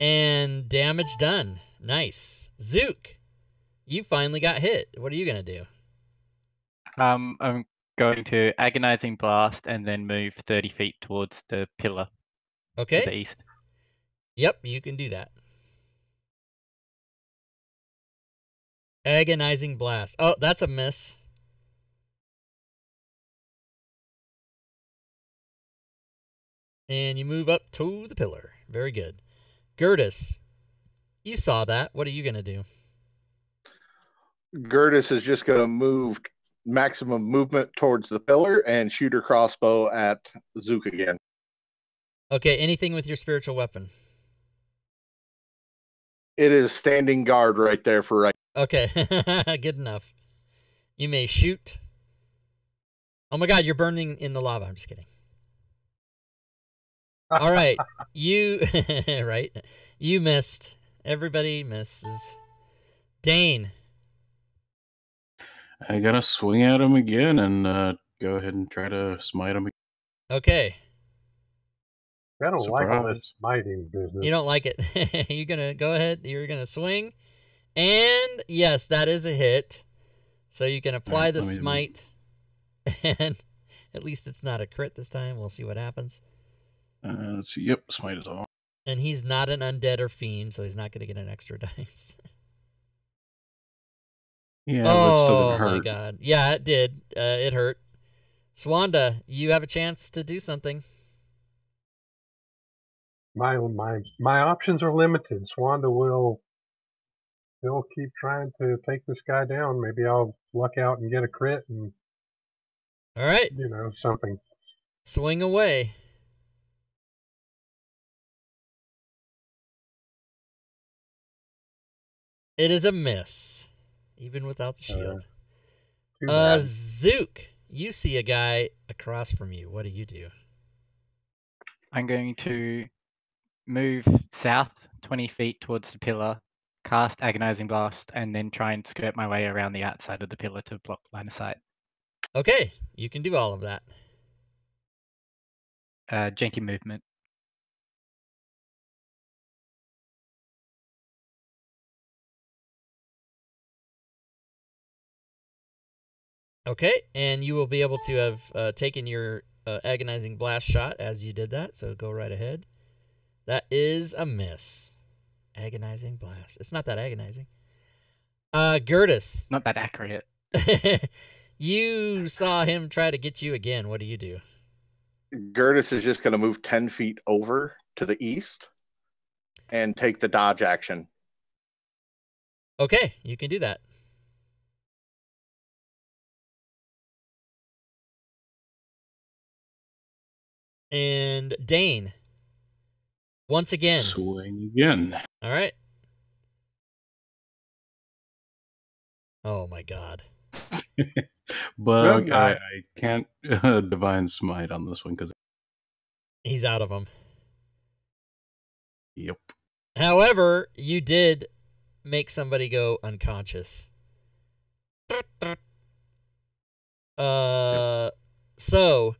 And damage done. Nice. Zook, you finally got hit. What are you going to do? I'm going to agonizing blast and then move 30 feet towards the pillar to the Okay. east. Yep, you can do that. Agonizing blast. Oh, that's a miss. And you move up to the pillar. Very good. Gertis, you saw that. What are you going to do? Gertis is just going to move maximum movement towards the pillar and shoot her crossbow at Zook again. Okay, anything with your spiritual weapon. It is standing guard right there for right. Okay, good enough. You may shoot. Oh my god, you're burning in the lava. I'm just kidding. All right, you right. You missed. Everybody misses. Dane. I gotta swing at him again and go ahead and try to smite him. Okay. I don't like all this Surprise. smiting business. You don't like it. You're going to go ahead. You're going to swing. And yes, that is a hit. So you can apply Alright, the let me- smite. And at least it's not a crit this time. We'll see what happens. Let's see. Yep, smite is all. And he's not an undead or fiend, so he's not going to get an extra dice. Yeah, but it's still Oh gonna hurt. my god. Yeah, it did. It hurt. Swanda, you have a chance to do something. My options are limited. Swanda will keep trying to take this guy down. Maybe I'll luck out and get a crit and All right. something. Swing away. It is a miss, even without the shield. Too bad. Zook, you see a guy across from you. What do you do? I'm going to move south 20 feet towards the pillar, cast agonizing blast, and then try and skirt my way around the outside of the pillar to block line of sight. Okay, you can do all of that. Janky movement. Okay, and you will be able to have taken your agonizing blast shot as you did that, so go right ahead. That is a miss. Agonizing blast. It's not that agonizing. Gertis. Not that accurate. You saw him try to get you again. What do you do? Gertis is just going to move 10 feet over to the east and take the dodge action. Okay, you can do that. And Dane. Once again. Swing again. All right. Oh my god. But Good guy. I can't divine smite on this one because. He's out of them. Yep. However, you did make somebody go unconscious. So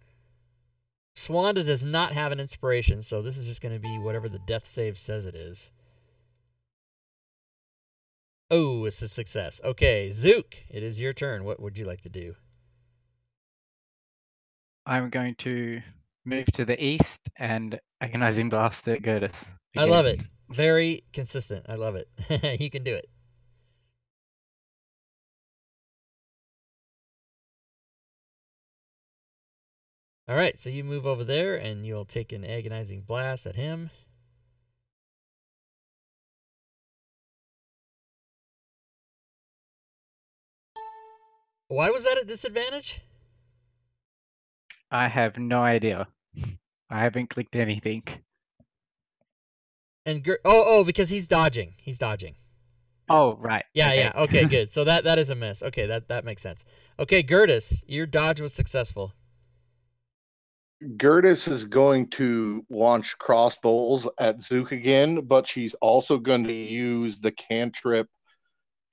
Swanda does not have an inspiration, so this is just going to be whatever the death save says it is. Oh, it's a success. Okay, Zook, it is your turn. What would you like to do? I'm going to move to the east and agonizing blast at Gertis. I love it. Very consistent. I love it. You can do it. All right, so you move over there, and you'll take an agonizing blast at him. Why was that at disadvantage? I have no idea. I haven't clicked anything. And oh, because he's dodging. He's dodging. Oh, right. Yeah, okay. yeah. Okay, good. So that is a miss. Okay, that makes sense. Okay, Gertis, your dodge was successful. Gertis is going to launch crossbows at Zook again, but she's also going to use the cantrip.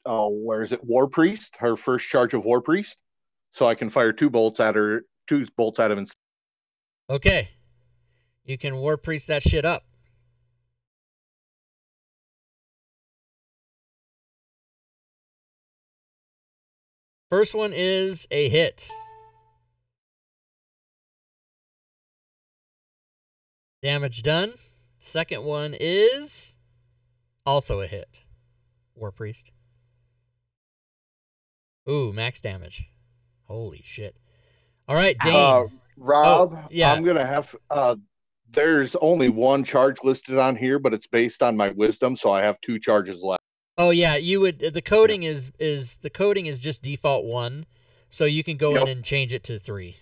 Where is it? War Priest, her first charge of War Priest. So I can fire two bolts at him. Okay. You can War Priest that shit up. First one is a hit. Damage done. Second one is also a hit. War Priest. Ooh, max damage. Holy shit. All right, Dane. Rob, yeah. I'm going to have... there's only one charge listed on here, but it's based on my wisdom, so I have 2 charges left. Oh yeah, you would. The coding is just default 1, so you can go in and change it to 3.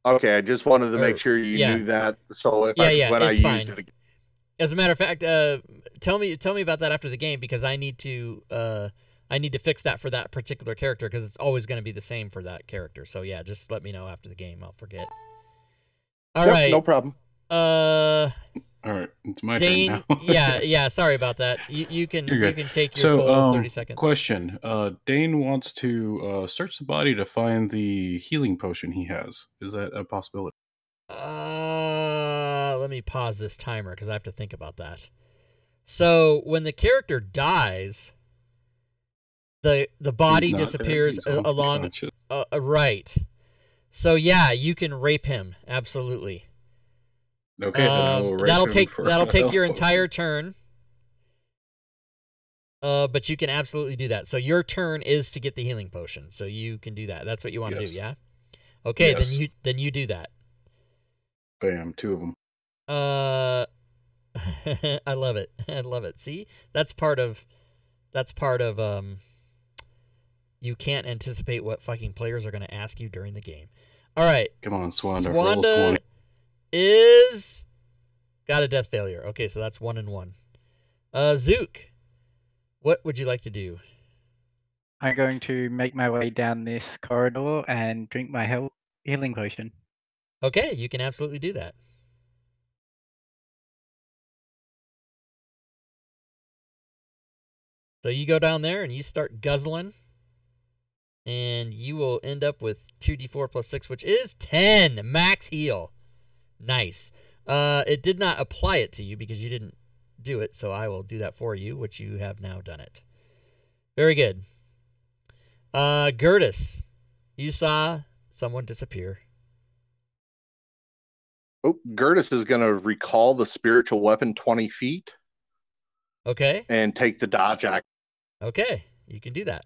Okay, I just wanted to make sure you knew that. So if I used it again. As a matter of fact, tell me about that after the game, because I need to fix that for that particular character, because it's always going to be the same for that character. So yeah, just let me know after the game. I'll forget. All right. No problem. All right, it's my Dane, turn now. yeah. Sorry about that. You can take your full 30 seconds. Question: Dane wants to search the body to find the healing potion he has. Is that a possibility? Let me pause this timer because I have to think about that. So when the character dies, the body disappears along. Right. So yeah, you can rape him. Absolutely. Okay, then I will rape him that'll take your entire turn. But you can absolutely do that. So your turn is to get the healing potion. So you can do that. That's what you want to do, yeah? Okay, yes. then you do that. Bam, 2 of them. I love it. I love it. See? That's part of you can't anticipate what fucking players are going to ask you during the game. All right. Come on, Swanda. Swanda is got a death failure. Okay, so that's 1 and 1. Zook, what would you like to do? I'm going to make my way down this corridor and drink my healing potion. Okay, you can absolutely do that. So you go down there and you start guzzling, and you will end up with 2d4 plus 6, which is 10 max heal. Nice. It did not apply it to you because you didn't do it, so I will do that for you, which you have now done it. Very good. Gertis, you saw someone disappear. Oh, Gertis is going to recall the spiritual weapon 20 feet. Okay. And take the dodge act. Okay, you can do that.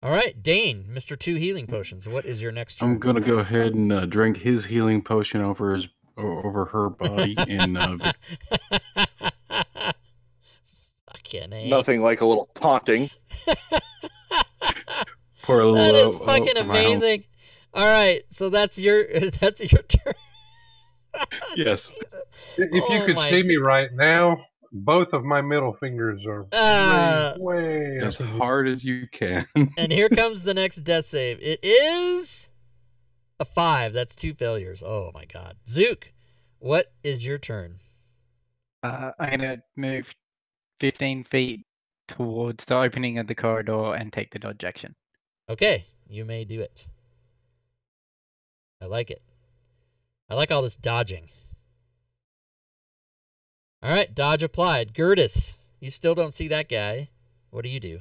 All right, Dane, Mr. 2 healing potions. What is your next turn? I'm going to go ahead and drink his healing potion over her body. And fucking A. Nothing like a little taunting. Pour a little that is fucking amazing. All right, so that's your turn. Yes. If you could see me right now, both of my middle fingers are way as hard as you can. And here comes the next death save. It is a 5. That's 2 failures. Oh my god. Zook, what is your turn? I'm going to move 15 feet towards the opening of the corridor and take the dodge action. Okay, you may do it. I like it. I like all this dodging. All right, dodge applied. Gertis, you still don't see that guy. What do you do?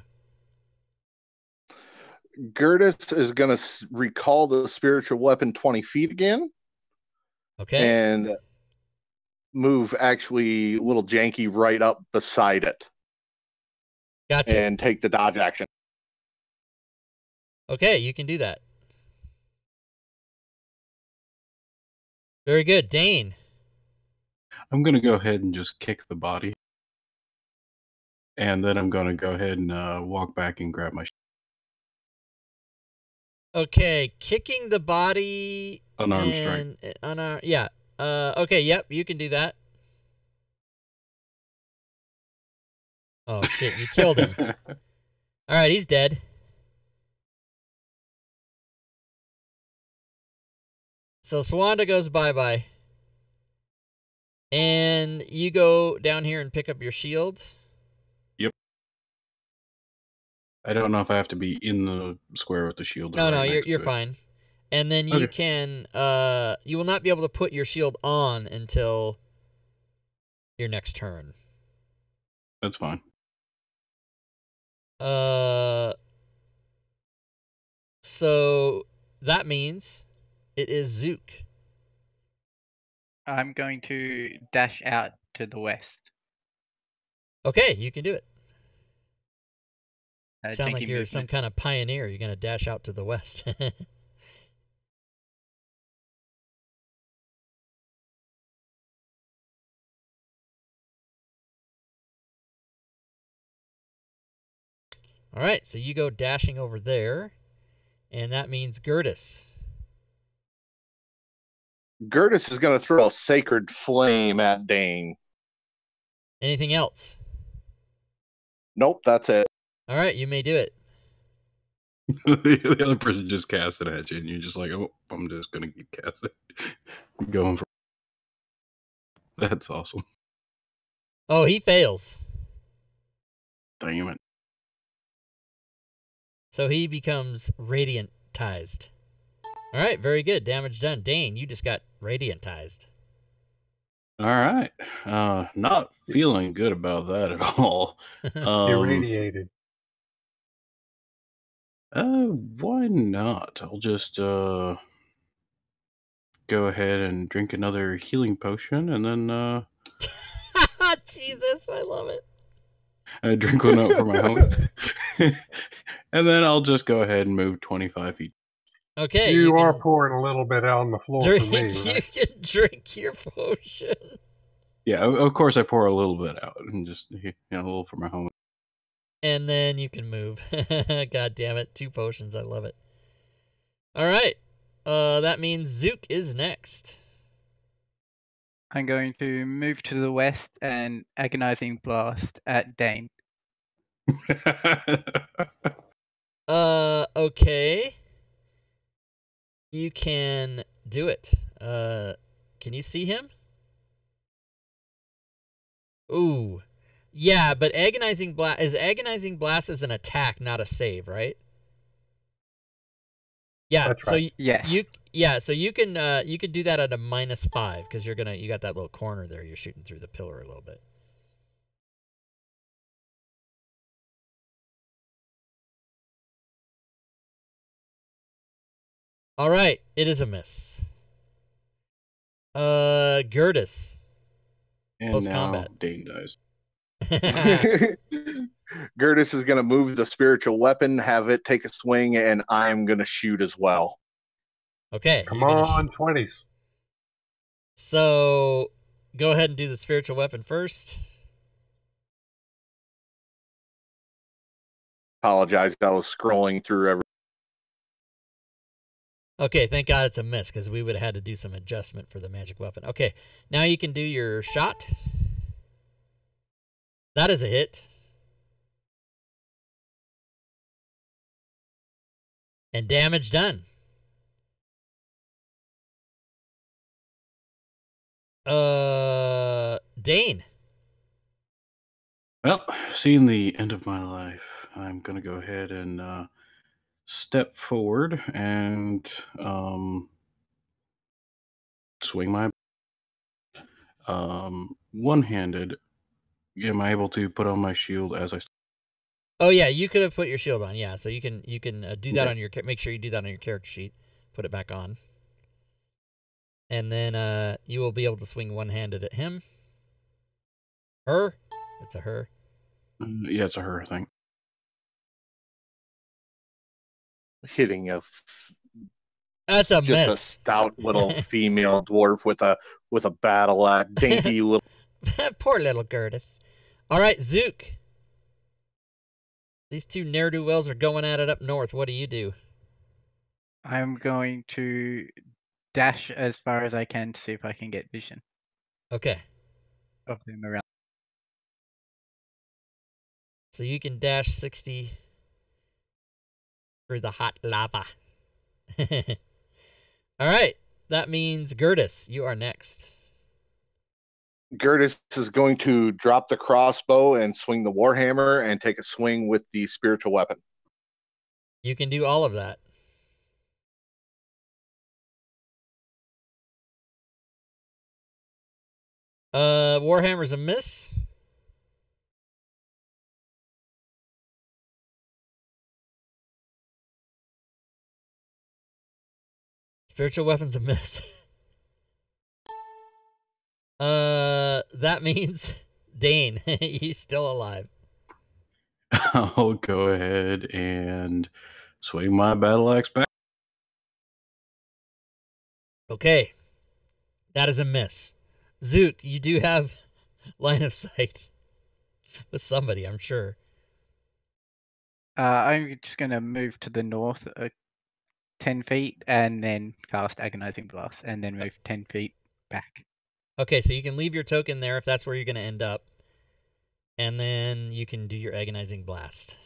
Gertis is going to recall the spiritual weapon 20 feet again. Okay. And move actually a little janky right up beside it. Gotcha. And take the dodge action. Okay, you can do that. Very good. Dane. I'm gonna go ahead and just kick the body, and then I'm gonna go ahead and walk back and grab my Okay, kicking the body unarmed strike. and unarmed. Yeah. Okay. Yep. You can do that. Oh shit! You killed him. All right, he's dead. So Swanda goes bye-bye. And you go down here and pick up your shield. Yep. I don't know if I have to be in the square with the shield. Or No, right next you're to it. fine. And then you Okay. can you will not be able to put your shield on until your next turn. That's fine. So that means it is Zook. I'm going to dash out to the west. Okay, you can do it. Sound like Jinky you're some movement. kind of pioneer. You're gonna dash out to the west. All right, so you go dashing over there, and that means Gertis. Gertis is going to throw a sacred flame at Dane. Anything else? Nope, that's it. All right, you may do it. The other person just casts it at you, and you're just like, oh, I'm just gonna keep casting. Going for. That's awesome. Oh, he fails. Damn it. So he becomes radiantized. All right, very good. Damage done. Dane, you just got radiantized. All right. Not feeling good about that at all. Irradiated. Why not? I'll just go ahead and drink another healing potion, and then Jesus, I love it. I drink one out for my homies. And then I'll just go ahead and move 25 feet. Okay, You are can pouring a little bit out on the floor drink. for me, You right? can drink your potion. Yeah, of course I pour a little bit out and just a little for my homies. And then you can move. God damn it, 2 potions. I love it. All right. That means Zook is next. I'm going to move to the west and agonizing blast at Dane. Okay. You can do it. Can you see him? Ooh. Yeah, but agonizing blast is an attack, not a save, right? Yeah, That's so right. Yes. so you can do that at a -5 because you got that little corner there. You're shooting through the pillar a little bit. All right, it is a miss. Gertis. And Post now combat. Dane dies. Gertis is going to move the spiritual weapon, have it take a swing, and I'm going to shoot as well. Okay. Come you're gonna on, 20s. So go ahead and do the spiritual weapon first. Apologize, I was scrolling through every. Okay, thank God it's a miss because we would have had to do some adjustment for the magic weapon. Okay, now you can do your shot. That is a hit. And damage done. Dane. Well, seeing the end of my life, I'm gonna go ahead and step forward and swing my one-handed. Am I able to put on my shield as I? Oh yeah, you could have put your shield on. Yeah, so you can do that Okay. on your make sure you do that on your character sheet. Put it back on. And then you will be able to swing one-handed at him. Her? It's a her. Yeah, it's a her thing. hitting That's a just a miss. stout little female dwarf with a battle axe, dainty little. Poor little Gertis. All right, Zook. These two ne'er-do-wells are going at it up north. What do you do? I'm going to dash as far as I can to see if I can get vision Okay. of them around. So you can dash 60 through the hot lava. All right. That means Gertis, you are next. Gertis is going to drop the crossbow and swing the warhammer and take a swing with the spiritual weapon. You can do all of that. Warhammer's a miss. Spiritual weapon's a miss. That means Dane, he's still alive. I'll go ahead and swing my battle axe back. Okay. That is a miss. Zook, you do have line of sight with somebody, I'm sure. I'm just going to move to the north 10 feet and then cast Agonizing Blast and then move 10 feet back. Okay, so you can leave your token there if that's where you're going to end up. And then you can do your Agonizing Blast.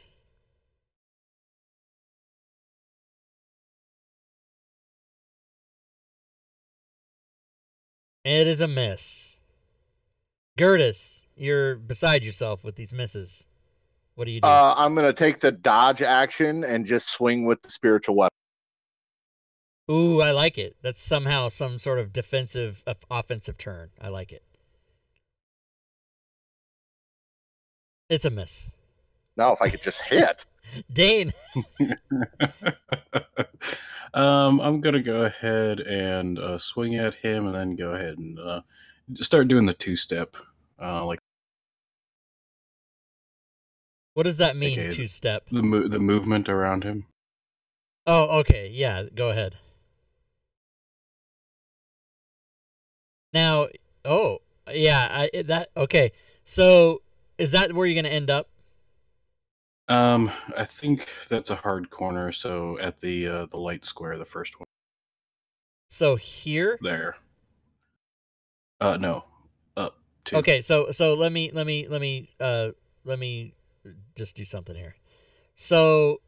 It is a miss. Gertis, you're beside yourself with these misses. What do you do? I'm going to take the dodge action and just swing with the spiritual weapon. Ooh, I like it. That's somehow some sort of defensive, offensive turn. I like it. It's a miss. Now, if I could just hit. Dane. I'm gonna go ahead and swing at him, and then go ahead and start doing the two-step, like. What does that mean, Okay, two-step? The movement around him. Oh, okay. Yeah, go ahead. Now, oh, yeah, okay. So, is that where you're going to end up? I think that's a hard corner, so at the light square, the first one. So here? There. No. Up two. Okay, so let me just do something here. So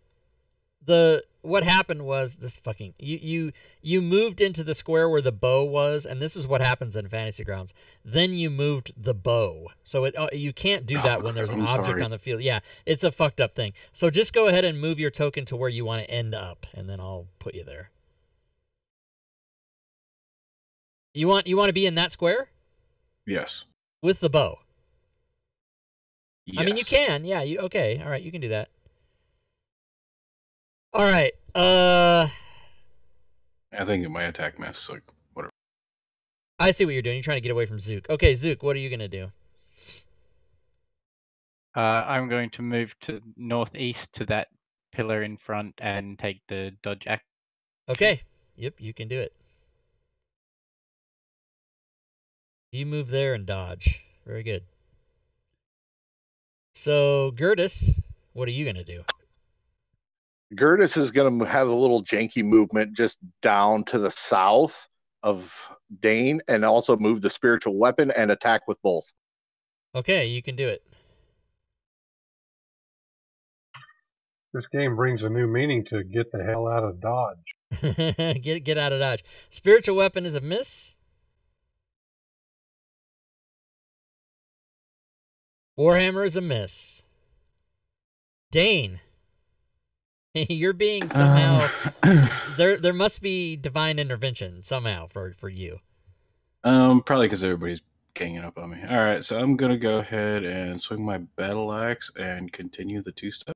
what happened was this fucking you moved into the square where the bow was, and this is what happens in Fantasy Grounds. Then you moved the bow, so you can't do that when there's an object on the field. Yeah, it's a fucked up thing. So just go ahead and move your token to where you want to end up, and then I'll put you there. You want to be in that square? Yes. With the bow. Yes. I mean, you can. Yeah. Okay. All right. You can do that. All right. I think it might attack miss, like whatever. I see what you're doing. You're trying to get away from Zook. Okay, Zook, what are you gonna do? I'm going to move to northeast to that pillar in front and take the dodge action. Okay. Yep, you can do it. You move there and dodge. Very good. So, Gertis, what are you gonna do? Gertis is going to have a little janky movement just down to the south of Dane and also move the spiritual weapon and attack with both. Okay, you can do it. This game brings a new meaning to get the hell out of Dodge. Get out of dodge. Spiritual weapon is a miss. Warhammer is a miss. Dane, you're being somehow there must be divine intervention somehow for you. Probably because everybody's ganging up on me. All right, so I'm gonna go ahead and swing my battle axe and continue the two-step.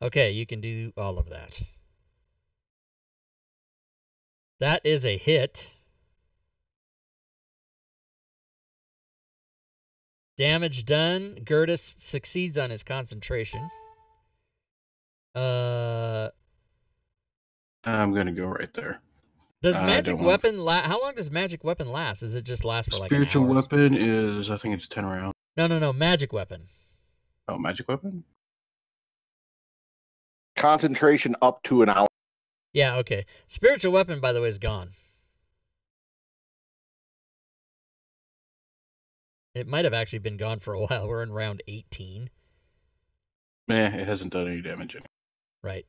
Okay, you can do all of that. That is a hit. Damage done. Gertis succeeds on his concentration. I'm gonna go right there. Does I magic don't wanna- weapon last? How long does magic weapon last? Does it just last for like an Spiritual hour? weapon is, I think it's 10 rounds. No. Magic weapon. Oh, magic weapon? Concentration up to an hour. Yeah, okay. Spiritual weapon, by the way, is gone. It might have actually been gone for a while. We're in round 18. It hasn't done any damage yet. Right.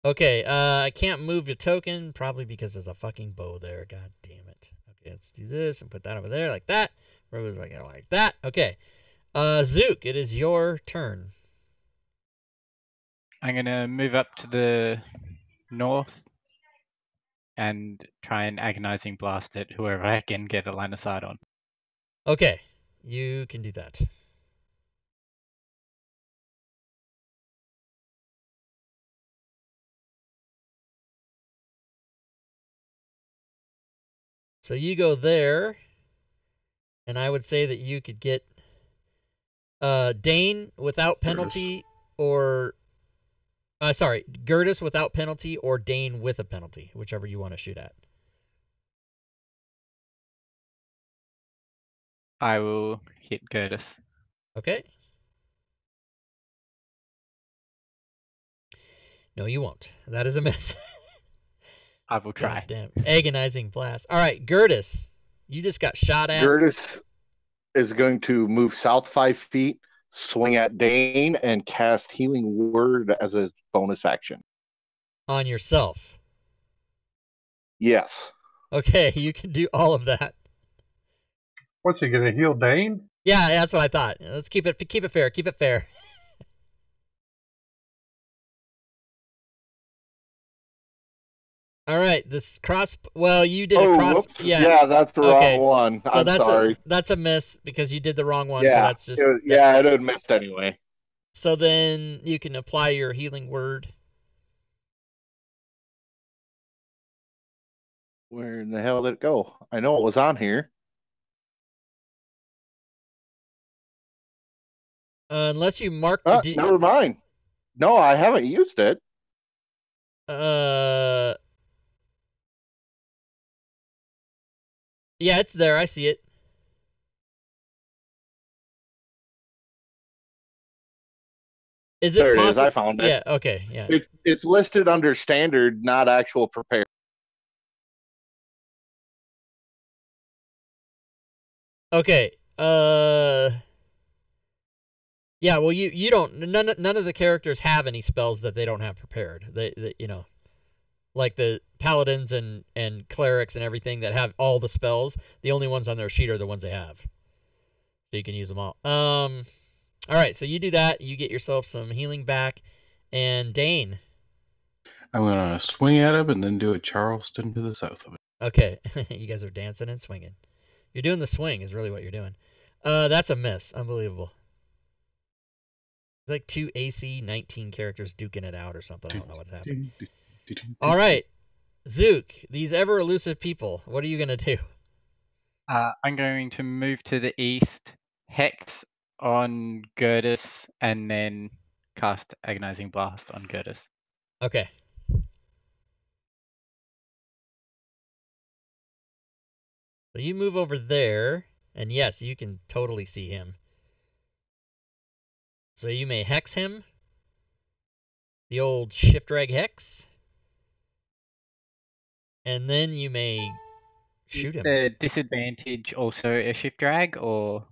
Okay, I can't move the token, probably because there's a fucking bow there. God damn it. Okay, let's do this and put that over there like that. Like that. Okay. Zook, it is your turn. I'm going to move up to the north and try and agonizing blast at whoever I can get a line of sight on. Okay, you can do that. So you go there, and I would say that you could get Dane without penalty, or sorry, Gertis without penalty, or Dane with a penalty, whichever you want to shoot at. I will hit Gertis. Okay. No, you won't. That is a miss. I will try. God damn. Agonizing blast. All right, Gertis, you just got shot at. Gertis is going to move south 5 feet, swing at Dane, and cast Healing Word as a bonus action. On yourself. Yes. Okay, you can do all of that. What's he gonna heal Dane? Yeah, that's what I thought. Let's keep it fair. Keep it fair. All right, this cross. Well, you did a cross. Whoops. Yeah. Yeah, that's the Okay. wrong one. So I'm that's sorry. that's a miss because you did the wrong one. Yeah, So that's just. yeah, it had missed anyway. So then you can apply your healing word. Where in the hell did it go? I know it was on here. Unless you mark. Never mind. No, I haven't used it. Yeah, it's there. I see it. Is it There it is. I found it. Yeah, okay, yeah. It's listed under standard, not actual prepared. Okay. Yeah, well you don't none of the characters have any spells that they don't have prepared. They you know, like the paladins and clerics and everything that have all the spells, the only ones on their sheet are the ones they have. So you can use them all. All right, so you do that, you get yourself some healing back, and Dane. I'm gonna swing at him and then do a Charleston to the south of it. Okay, you guys are dancing and swinging. You're doing the swing is really what you're doing. That's a miss. Unbelievable. It's like 2 AC 19 characters duking it out or something. I don't know what's happening. All right, Zook, these ever elusive people, what are you gonna do? I'm going to move to the east, hex on Gertis, and then cast Agonizing Blast on Gertis. Okay. So you move over there, and yes, you can totally see him. So you may hex him. The old shift drag hex. And then you may shoot him. Is the disadvantage also a shift drag, or?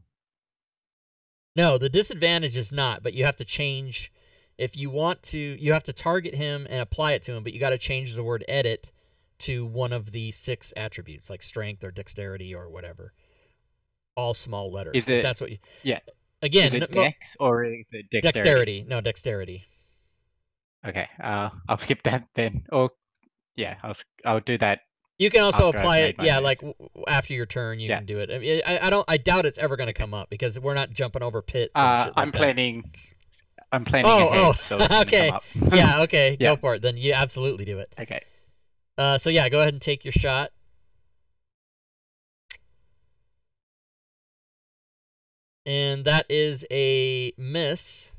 No, the disadvantage is not, but you have to change. If you want to, you have to target him and apply it to him, but you got to change the word edit to one of the 6 attributes, like strength or dexterity or whatever. All small letters. Is it? That's what you. Yeah. Again, is it dex or is it dexterity? Dexterity. No, dexterity. Okay. I'll skip that then. Or yeah, I'll do that. You can also after I've apply it, made my yeah, move. like after your turn, you can do it. I doubt it's ever going to come up because we're not jumping over pits. And shit like I'm that. planning ahead, so it's gonna okay. come up. Yeah, okay, Yeah. Go for it. Then you absolutely do it. Okay. So yeah, go ahead and take your shot. And that is a miss.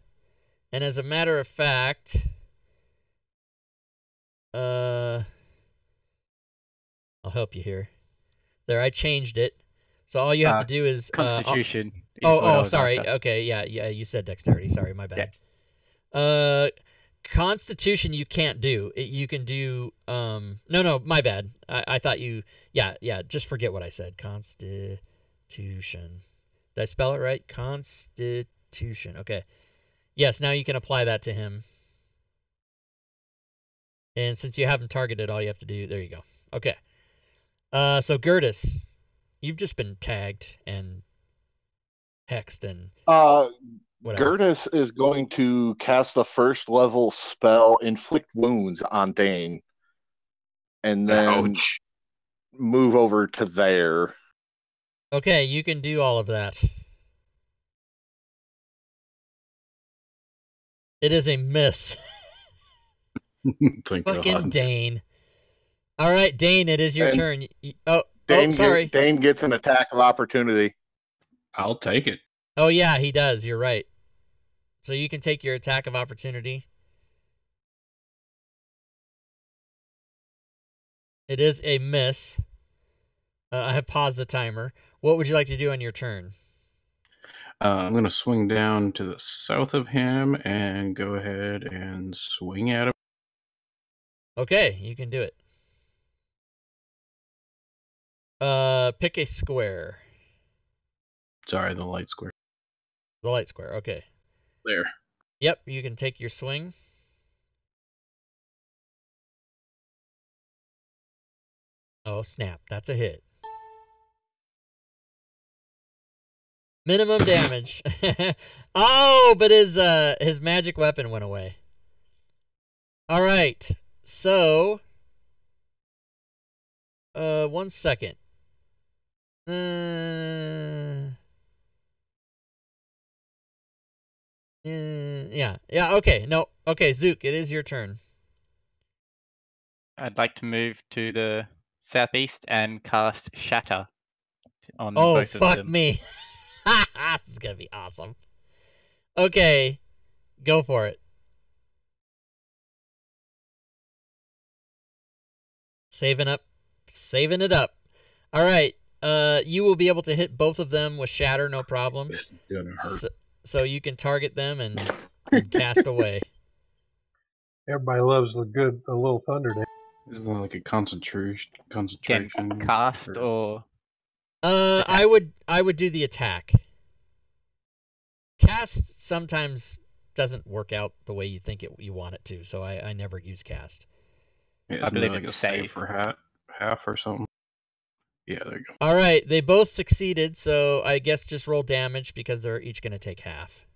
And as a matter of fact, I'll help you here. There, I changed it. So all you have to do is Constitution. Is what I was sorry. after. Okay, yeah, you said dexterity. Sorry, my bad. Constitution you can't do. You can do no, my bad. I thought you yeah, just forget what I said. Constitution. Did I spell it right? Constitution. Okay. Yes, now you can apply that to him. And since you haven't targeted, all you have to do, there you go. Okay. So Gertis, you've just been tagged and hexed and whatever. Gertis is going to cast the first level spell, Inflict Wounds, on Dane, and then Ouch. move over to there. Okay, you can do all of that. It is a miss. Thank Fucking God. Dane. All right, Dane, it is your And turn. Dane, sorry. Dane gets an attack of opportunity. I'll take it. Oh, yeah, he does. You're right. So you can take your attack of opportunity. It is a miss. I have paused the timer. What would you like to do on your turn? I'm going to swing down to the south of him and go ahead and swing at him. Okay, you can do it. Pick a square. Sorry, the light square. The light square, okay. There. Yep, you can take your swing. Oh, snap. That's a hit. Minimum damage. Oh, but his magic weapon went away. All right. So, 1 second. Yeah. Okay. No. Okay, Zook, it is your turn. I'd like to move to the southeast and cast Shatter on Oh, both of fuck them. me. This is gonna be awesome. Okay, go for it. Saving it up. All right. You will be able to hit both of them with Shatter, no problem. This is going to hurt. So you can target them and cast away. Everybody loves a little thunder dance. Isn't that like a concentration? Can cast or I would do the attack. Cast sometimes doesn't work out the way you think you want it to, so I never use cast. Yeah, I believe like it's a save safe. for half or something. Yeah, there you go. All right, they both succeeded, so I guess just roll damage because they're each going to take half.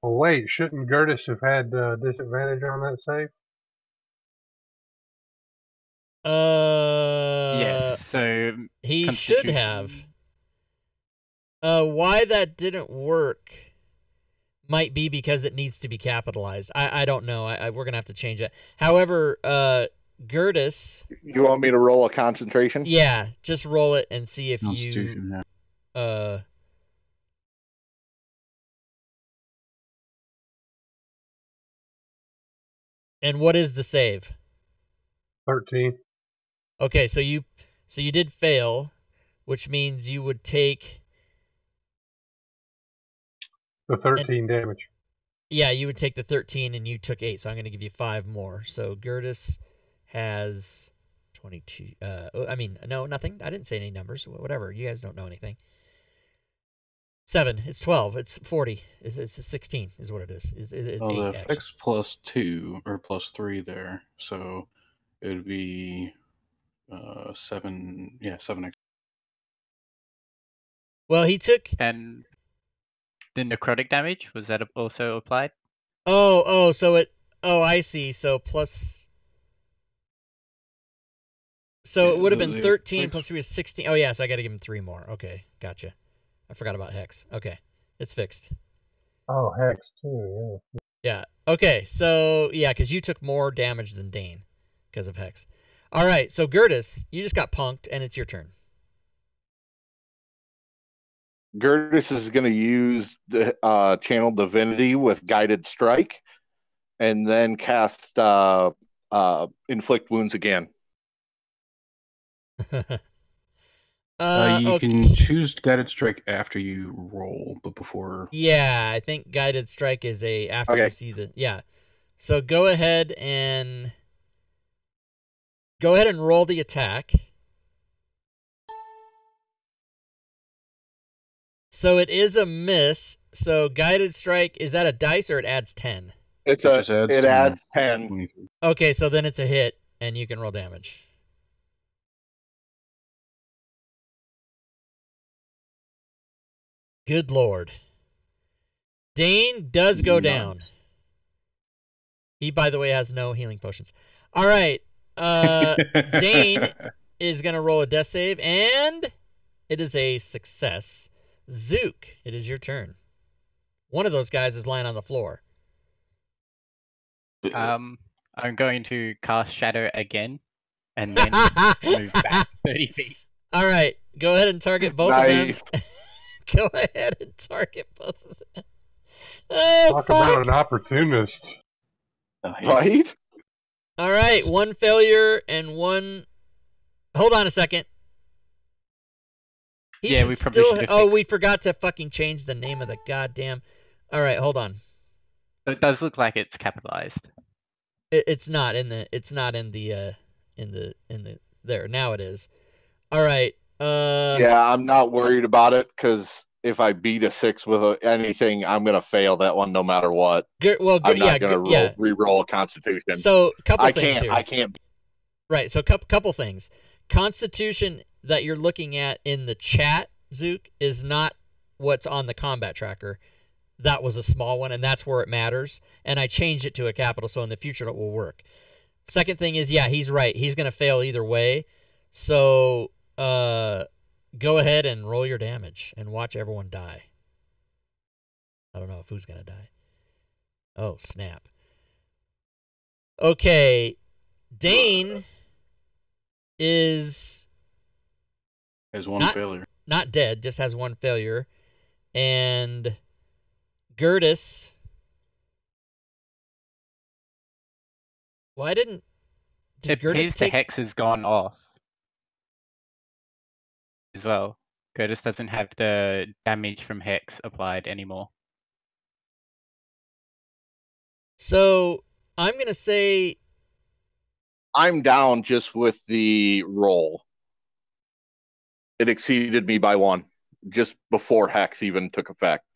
Well, wait, shouldn't Gertis have had disadvantage on that save? yes? So he should have. Why that didn't work might be because it needs to be capitalized. I don't know. We're gonna have to change it. However, Gertis. You want me to roll a concentration? Yeah, just roll it and see if Constitution, yeah. And what is the save? 13. Okay, so you did fail, which means you would take The 13 damage. Yeah, you would take the 13 and you took 8, so I'm going to give you 5 more. So Gertis has 22. I mean, no, nothing. I didn't say any numbers. Whatever. You guys don't know anything. 7. It's 12. It's 40. It's 16 is what it is. It's well, 8, the actually. fix plus 2 or plus 3 there, so it would be 7. Yeah, 7 extra. Well, he took. And the necrotic damage, was that also applied? So it. Oh, I see. So plus. So Yeah, it would have been the 13 fix- plus 3 is 16. Oh, yeah, so I got to give him 3 more. Okay, gotcha. I forgot about Hex. Okay, it's fixed. Oh, Hex, too, yeah. Yeah. Okay, so, yeah, because you took more damage than Dane because of Hex. All right, so Gertis, you just got punked, and it's your turn. Gertis is going to use the Channel Divinity with Guided Strike and then cast inflict wounds again. You Okay. can choose guided strike after you roll, but before. Yeah, I think guided strike is after you Okay. see the So go ahead and roll the attack. So it is a miss. So guided strike, is that a dice or it adds 10? It adds 10. 23. Okay, so then it's a hit and you can roll damage. Good lord. Dane does go down. Nice. He, by the way, has no healing potions. All right. Dane is going to roll a death save, and it is a success. Zook, it is your turn. One of those guys is lying on the floor. I'm going to cast Shadow again, and then move back 30 feet. All right. Go ahead and target both Nice. of them. Go ahead and target both of them. Oh, Talk fuck. about an opportunist. Nice. Right? All right. One failure and one... Hold on a second. He Yeah, should we probably still... should have Oh, fixed- we forgot to fucking change the name of the goddamn... All right, hold on. It does look like it's capitalized. It's not in the there. Now it is. All right. Yeah, I'm not worried about it because if I beat a 6 with anything, I'm gonna fail that one no matter what. I'm not gonna re-roll a Constitution. So couple I things can't. here. I can't. Right. So couple things. Constitution that you're looking at in the chat, Zook, is not what's on the combat tracker. That was a small one, and that's where it matters. And I changed it to a capital, so in the future it will work. Second thing is, yeah, he's right. He's going to fail either way. So go ahead and roll your damage and watch everyone die. I don't know if who's going to die. Oh, snap. Okay. Dane is... Has one failure. Not dead, just has one failure. And Gertis... Why did It Gertis appears the take... hex has gone off as well. Gertis doesn't have the damage from hex applied anymore. So I'm going to say... I'm down just with the roll. It exceeded me by 1 just before Hex even took effect.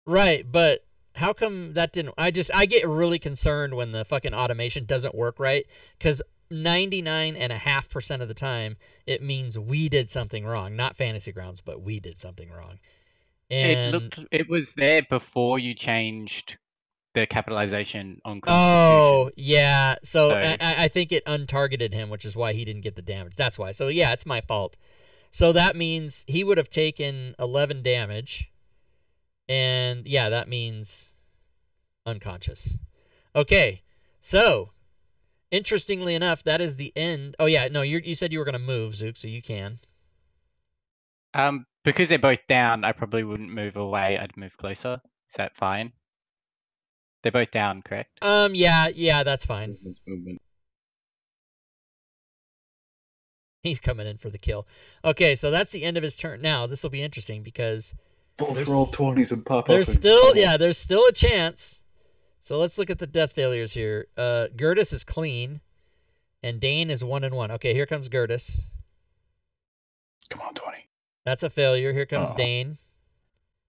Right, but how come that didn't... I get really concerned when the fucking automation doesn't work right, because 99.5% of the time it means we did something wrong. Not Fantasy Grounds, but we did something wrong. And It was there before you changed the capitalization on Constitution. Oh, yeah. So I think it untargeted him, which is why he didn't get the damage. That's why. So yeah, it's my fault. So that means he would have taken 11 damage. And yeah, that means unconscious. Okay. So, interestingly enough, that is the end. Oh yeah, no, you said you were going to move, Zook, so you can. Because they're both down, I probably wouldn't move away. I'd move closer. Is that fine? They're both down, correct? Yeah, that's fine. Movement. He's coming in for the kill. Okay, so that's the end of his turn. Now, this will be interesting because Both roll 20s and pop there's up. There's still a chance. So let's look at the death failures here. Gertis is clean, and Dane is 1 and 1. Okay, here comes Gertis. Come on, 20. That's a failure. Here comes Dane.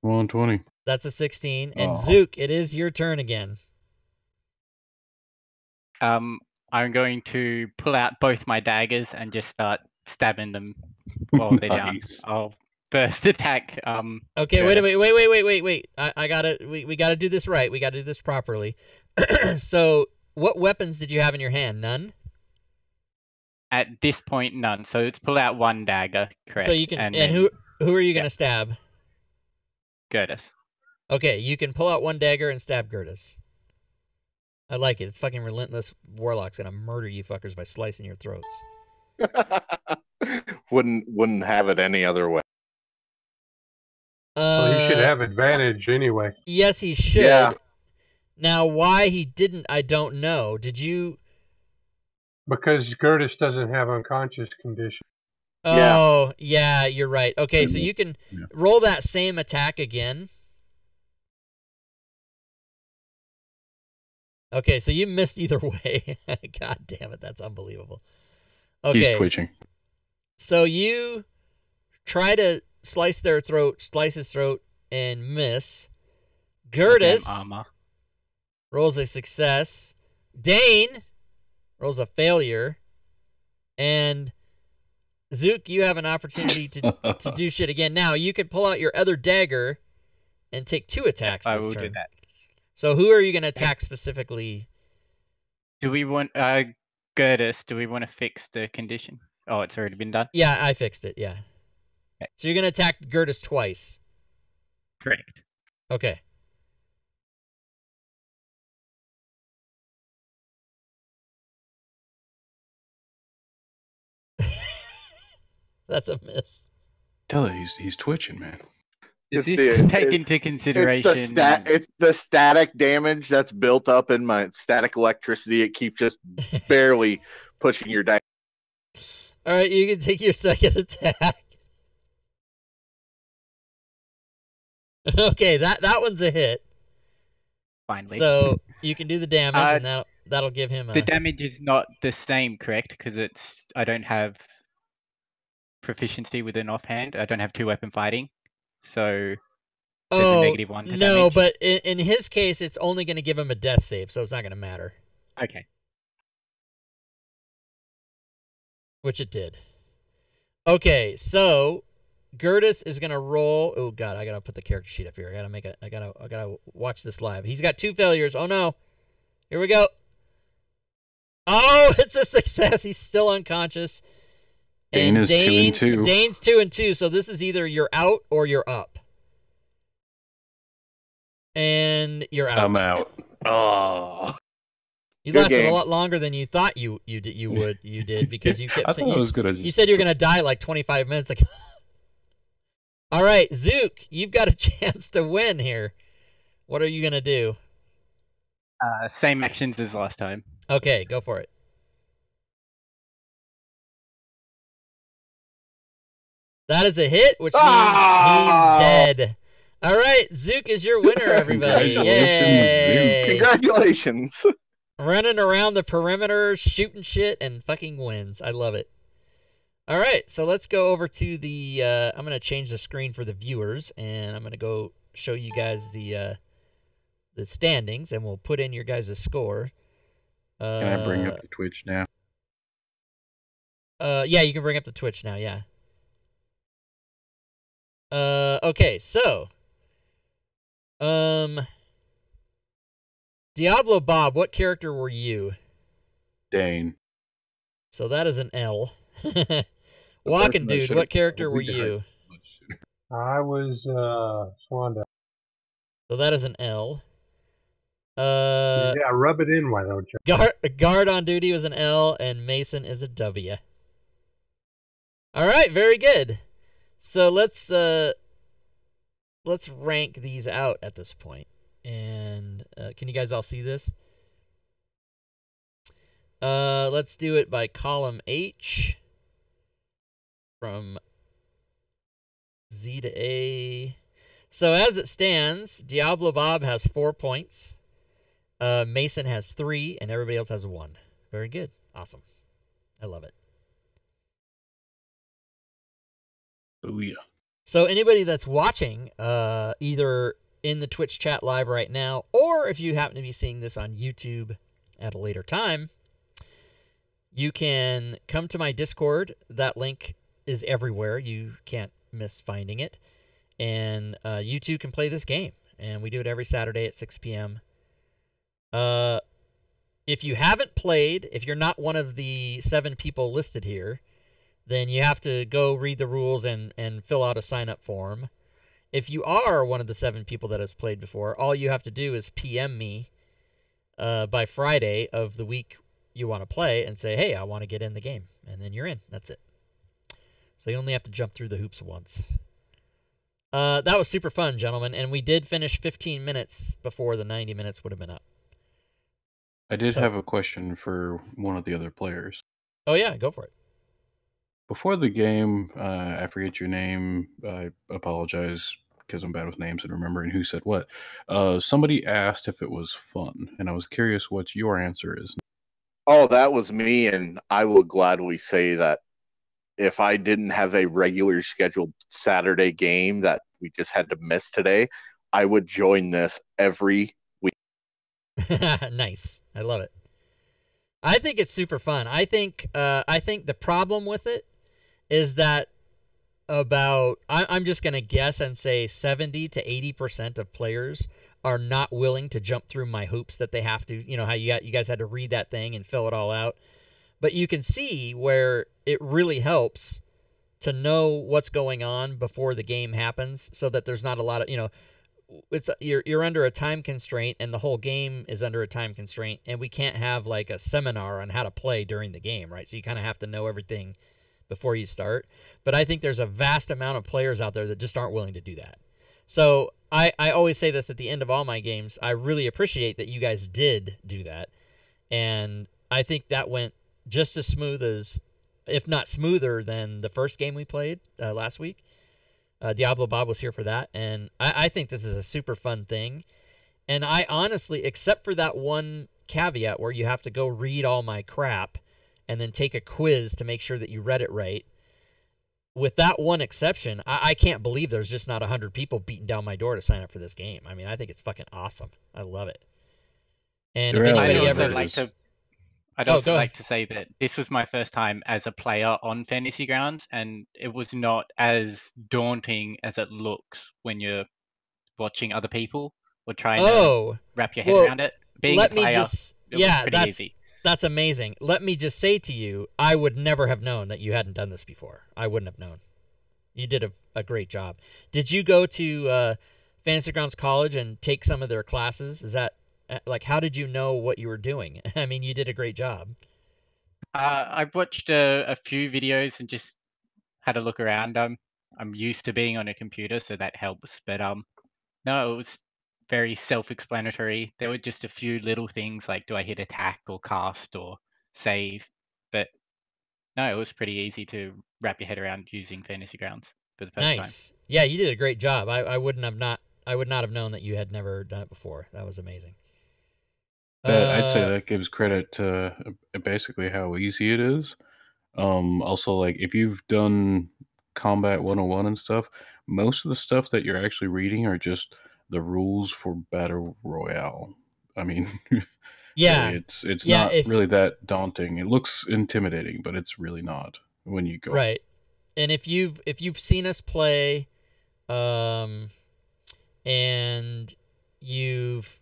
Come on, 20. That's a 16. And Zook, it is your turn again. I'm going to pull out both my daggers and just start stabbing them while they're down. I'll first attack. Okay, wait. I gotta. We gotta do this right. We gotta do this properly. So, what weapons did you have in your hand? None. At this point, none. So let's pull out one dagger. Correct. So you can. And who are you gonna stab? Gertis. Okay, you can pull out one dagger and stab Gertis. I like it. It's fucking relentless. Warlock's gonna murder you fuckers by slicing your throats. Wouldn't have it any other way. Well, he should have advantage anyway. Yes, he should. Yeah. Now, why he didn't, I don't know. Did you? Because Gertis doesn't have unconscious condition. Yeah. Oh, yeah, you're right. Okay, so Yeah. you can Yeah. roll that same attack again. Okay, so you missed either way. God damn it, that's unbelievable. He's Okay, twitching. so you try to slice his throat, and miss. Goddamn Gertis armor. rolls a success. Dane rolls a failure. And Zook, you have an opportunity to do shit again. Now, you can pull out your other dagger and take 2 attacks I this will turn. do that. So who are you going to attack specifically? Do we want Gertis? Do we want to fix the condition? Oh, it's already been done. Yeah, I fixed it, yeah. Okay. So you're going to attack Gertis twice. Correct. Okay. That's a miss. Tell you, he's twitching, man. Does It's this the- take it- into It's consideration? the static damage that's built up in my static electricity. It keeps just barely pushing your dice. All right, you can take your second attack. Okay, that one's a hit. Finally. So you can do the damage, Uh, and that'll give him the a. damage is not the same, correct? Because I don't have proficiency with an offhand. I don't have 2-weapon fighting, so there's a Oh, -1 to no, damage. but in his case, it's only going to give him a death save, so it's not going to matter. Okay. Which it did. Okay, so Gertis is gonna roll. Oh god, I gotta put the character sheet up here. I gotta watch this live. He's got 2 failures. Oh no. Here we go. Oh, it's a success. He's still unconscious. Dane is 2 and 2. Dane's 2 and 2, so this is either you're out or you're up. And you're out. I'm out. Oh. You Good lasted game. a lot longer than you thought you did because you kept I thought I was gonna you said you're gonna die like 25 minutes ago. All right, Zook, you've got a chance to win here. What are you gonna do? Same actions as last time. Okay, go for it. That is a hit, which means he's dead. All right, Zook is your winner, everybody. Congratulations, Yay! Congratulations. Running around the perimeter, shooting shit, and fucking wins. I love it. All right, so let's go over to the. I'm gonna change the screen for the viewers, and I'm gonna go show you guys the standings, and we'll put in your guys' score. Can I bring up the Twitch now? Yeah, you can bring up the Twitch now. Yeah. Okay, so. Diablo Bob, what character were you? Dane. So that is an L. The Walking person I Dude, should've what character were probably died you? much sooner. I was Swanda. So that is an L. Yeah, rub it in, why don't you? Guard on duty was an L, and Mason is a W. All right, very good. So let's rank these out at this point. And can you guys all see this? Let's do it by column H from Z to A. So as it stands, Diablo Bob has 4 points. Mason has 3, and everybody else has 1. Very good. Awesome. I love it. Oh yeah. So anybody that's watching, either in the Twitch chat live right now, or if you happen to be seeing this on YouTube at a later time, you can come to my Discord. That link is everywhere. You can't miss finding it. And you too can play this game. And we do it every Saturday at 6 p.m. If you haven't played, if you're not one of the 7 people listed here, then you have to go read the rules and fill out a sign-up form. If you are one of the 7 people that has played before, all you have to do is PM me by Friday of the week you want to play and say, hey, I want to get in the game. And then you're in. That's it. So you only have to jump through the hoops once. That was super fun, gentlemen, and we did finish 15 minutes before the 90 minutes would have been up. I did So- have a question for one of the other players. Oh yeah, go for it. Before the game, I forget your name. I apologize because I'm bad with names and remembering who said what. Somebody asked if it was fun, and I was curious what your answer is. Oh, that was me, and I will gladly say that if I didn't have a regular scheduled Saturday game that we just had to miss today, I would join this every week. Nice. I love it. I think it's super fun. I think the problem with it is that I'm just gonna guess and say 70 to 80% of players are not willing to jump through my hoops that they have to. You know how you guys had to read that thing and fill it all out. But you can see where it really helps to know what's going on before the game happens, so that there's not a lot of you're under a time constraint, and the whole game is under a time constraint, and we can't have like a seminar on how to play during the game, right? So you kind of have to know everything before you start. But I think there's a vast amount of players out there that just aren't willing to do that. So I always say this at the end of all my games. I really appreciate that you guys did do that, and I think that went just as smooth as, if not smoother than, the first game we played last week. Diablo Bob was here for that, and I think this is a super fun thing. And I honestly, except for that one caveat where you have to go read all my crap and then take a quiz to make sure that you read it right, with that one exception, I can't believe there's just not 100 people beating down my door to sign up for this game. I mean, I think it's fucking awesome. I love it. And if The reality anybody is ever... it is- I'd also like to say that this was my first time as a player on Fantasy Grounds, and it was not as daunting as it looks when you're watching other people or trying to wrap your head around it. Being a player, was pretty easy. That's amazing. Let me just say to you, I would never have known that you hadn't done this before. I wouldn't have known. You did a great job. Did you go to Fantasy Grounds College and take some of their classes? Is that... like, how did you know what you were doing? I mean, you did a great job. I watched a few videos and just had a look around. I'm used to being on a computer, so that helps. But no, it was very self-explanatory. There were just a few little things like, do I hit attack or cast or save? But no, it was pretty easy to wrap your head around using Fantasy Grounds for the first time. Yeah, you did a great job. I would not have known that you had never done it before. That was amazing. I'd say that gives credit to basically how easy it is. Also, like, if you've done Combat 101 and stuff, most of the stuff that you're actually reading are just the rules for Battle Royale. I mean, yeah, really, it's not really that daunting. It looks intimidating, but it's really not when you go. Right. And if you've seen us play, and you've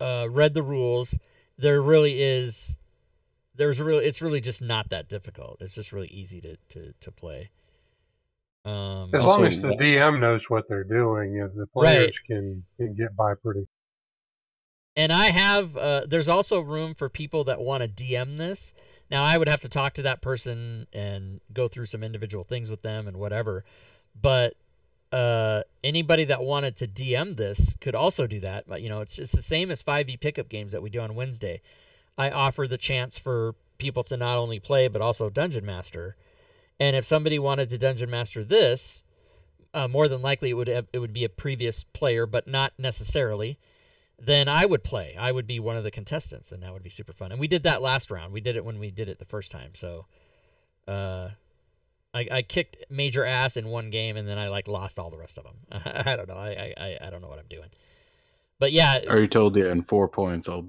read the rules, it's really just not that difficult. It's just really easy to play. As long as the DM knows what they're doing, the players can get by pretty. And I have there's also room for people that want to DM this. Now I would have to talk to that person and go through some individual things with them and whatever. But anybody that wanted to DM this could also do that. But it's the same as 5e pickup games that we do on Wednesday. I offer the chance for people to not only play but also Dungeon Master. And if somebody wanted to Dungeon Master this, more than likely it would be a previous player, but not necessarily. Then I would play. I would be one of the contestants, and that would be super fun. And we did that last round. We did it when we did it the first time. So I kicked major ass in one game, and then I lost all the rest of them. I don't know. I don't know what I'm doing. But yeah. I already told you in 4 points I'll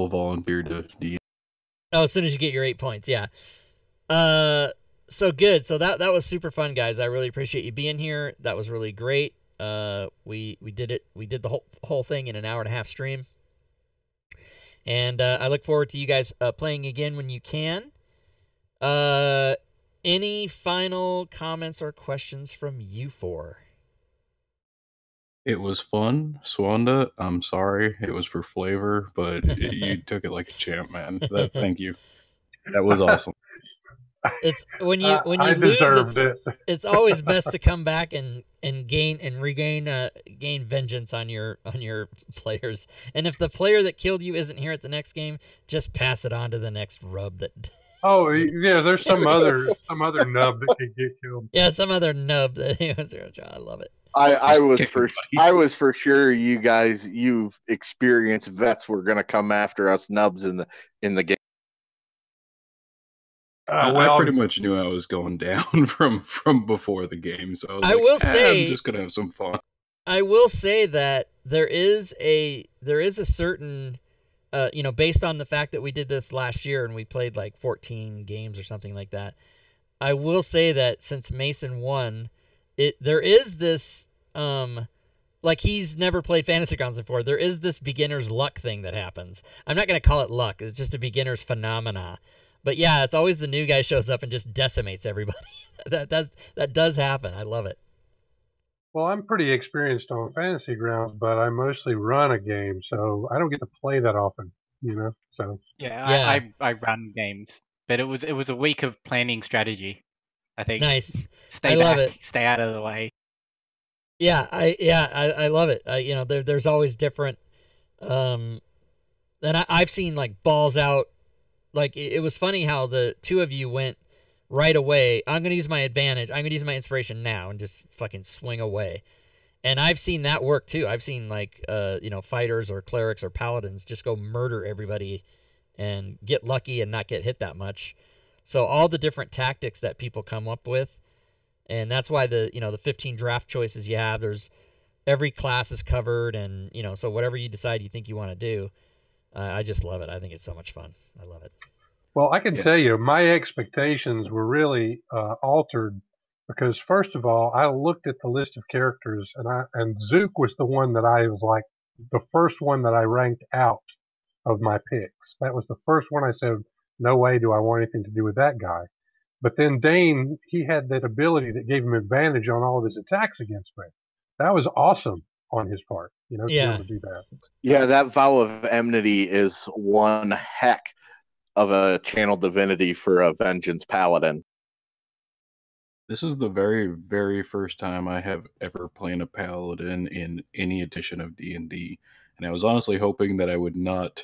volunteer to DM. Oh, as soon as you get your 8 points, yeah. So good. So that was super fun, guys. I really appreciate you being here. That was really great. We did it. We did the whole thing in an 1.5 hour stream. And I look forward to you guys playing again when you can. Any final comments or questions from you four? It was fun, Swanda. I'm sorry, it was for flavor, but you took it like a champ, man. Thank you. That was awesome. It's when you I lose, deserved it. it's always best to come back and gain vengeance on your players. And if the player that killed you isn't here at the next game, just pass it on to the next rub that. Oh yeah, there's some other nub that could get killed. Yeah, some other nub that was there. I love it. I was Kick for him, buddy. I was for sure you've experienced vets were gonna come after us nubs in the game. I pretty much knew I was going down from before the game, so I was like, will say, I'm just gonna have some fun. I will say that there is a certain, based on the fact that we did this last year and we played like 14 games or something like that. I will say that since Mason won, there is this like he's never played Fantasy Grounds before. There is this beginner's luck thing that happens. I'm not gonna call it luck. It's just a beginner's phenomena. But yeah, it's always the new guy shows up and just decimates everybody. that does happen. I love it. Well, I'm pretty experienced on Fantasy Grounds, but I mostly run a game, so I don't get to play that often. So Yeah, I run games, but it was a week of planning strategy. I think. Nice. Stay I back, love it. Stay out of the way. I love it. There's always different. And I've seen like balls out. Like it was funny how the two of you went right away. I'm gonna use my advantage. I'm gonna use my inspiration now and just fucking swing away. And I've seen that work too. I've seen like fighters or clerics or paladins just go murder everybody and get lucky and not get hit that much. So all the different tactics that people come up with, and that's why the 15 draft choices you have. There's every class is covered, and so whatever you decide you think you want to do. I just love it. I think it's so much fun. I love it. Well, I can tell you, my expectations were really altered because, first of all, I looked at the list of characters, and Zook was the one that I was like the first one that I ranked out of my picks. That was the first one I said, no way do I want anything to do with that guy. But then Dane, he had that ability that gave him advantage on all of his attacks against me. That was awesome on his part, to be able to do that. Yeah, that vow of enmity is one heck of a channel divinity for a vengeance paladin. This is the very, very first time I have ever played a paladin in any edition of D&D, and I was honestly hoping that I would not.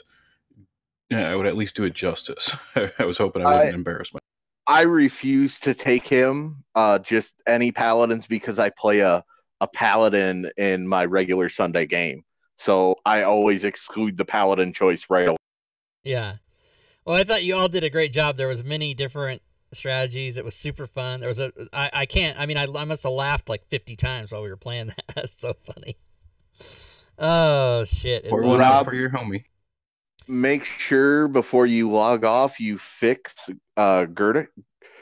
I would at least do it justice. I was hoping I wouldn't embarrass myself. I refuse to take him, just any paladins, because I play a paladin in my regular Sunday game. So I always exclude the paladin choice right away. Yeah. Well, I thought you all did a great job. There was many different strategies. It was super fun. There was I must have laughed like 50 times while we were playing that. That's so funny. Oh shit. Pour one out for your homie. Make sure before you log off you fix Gerda.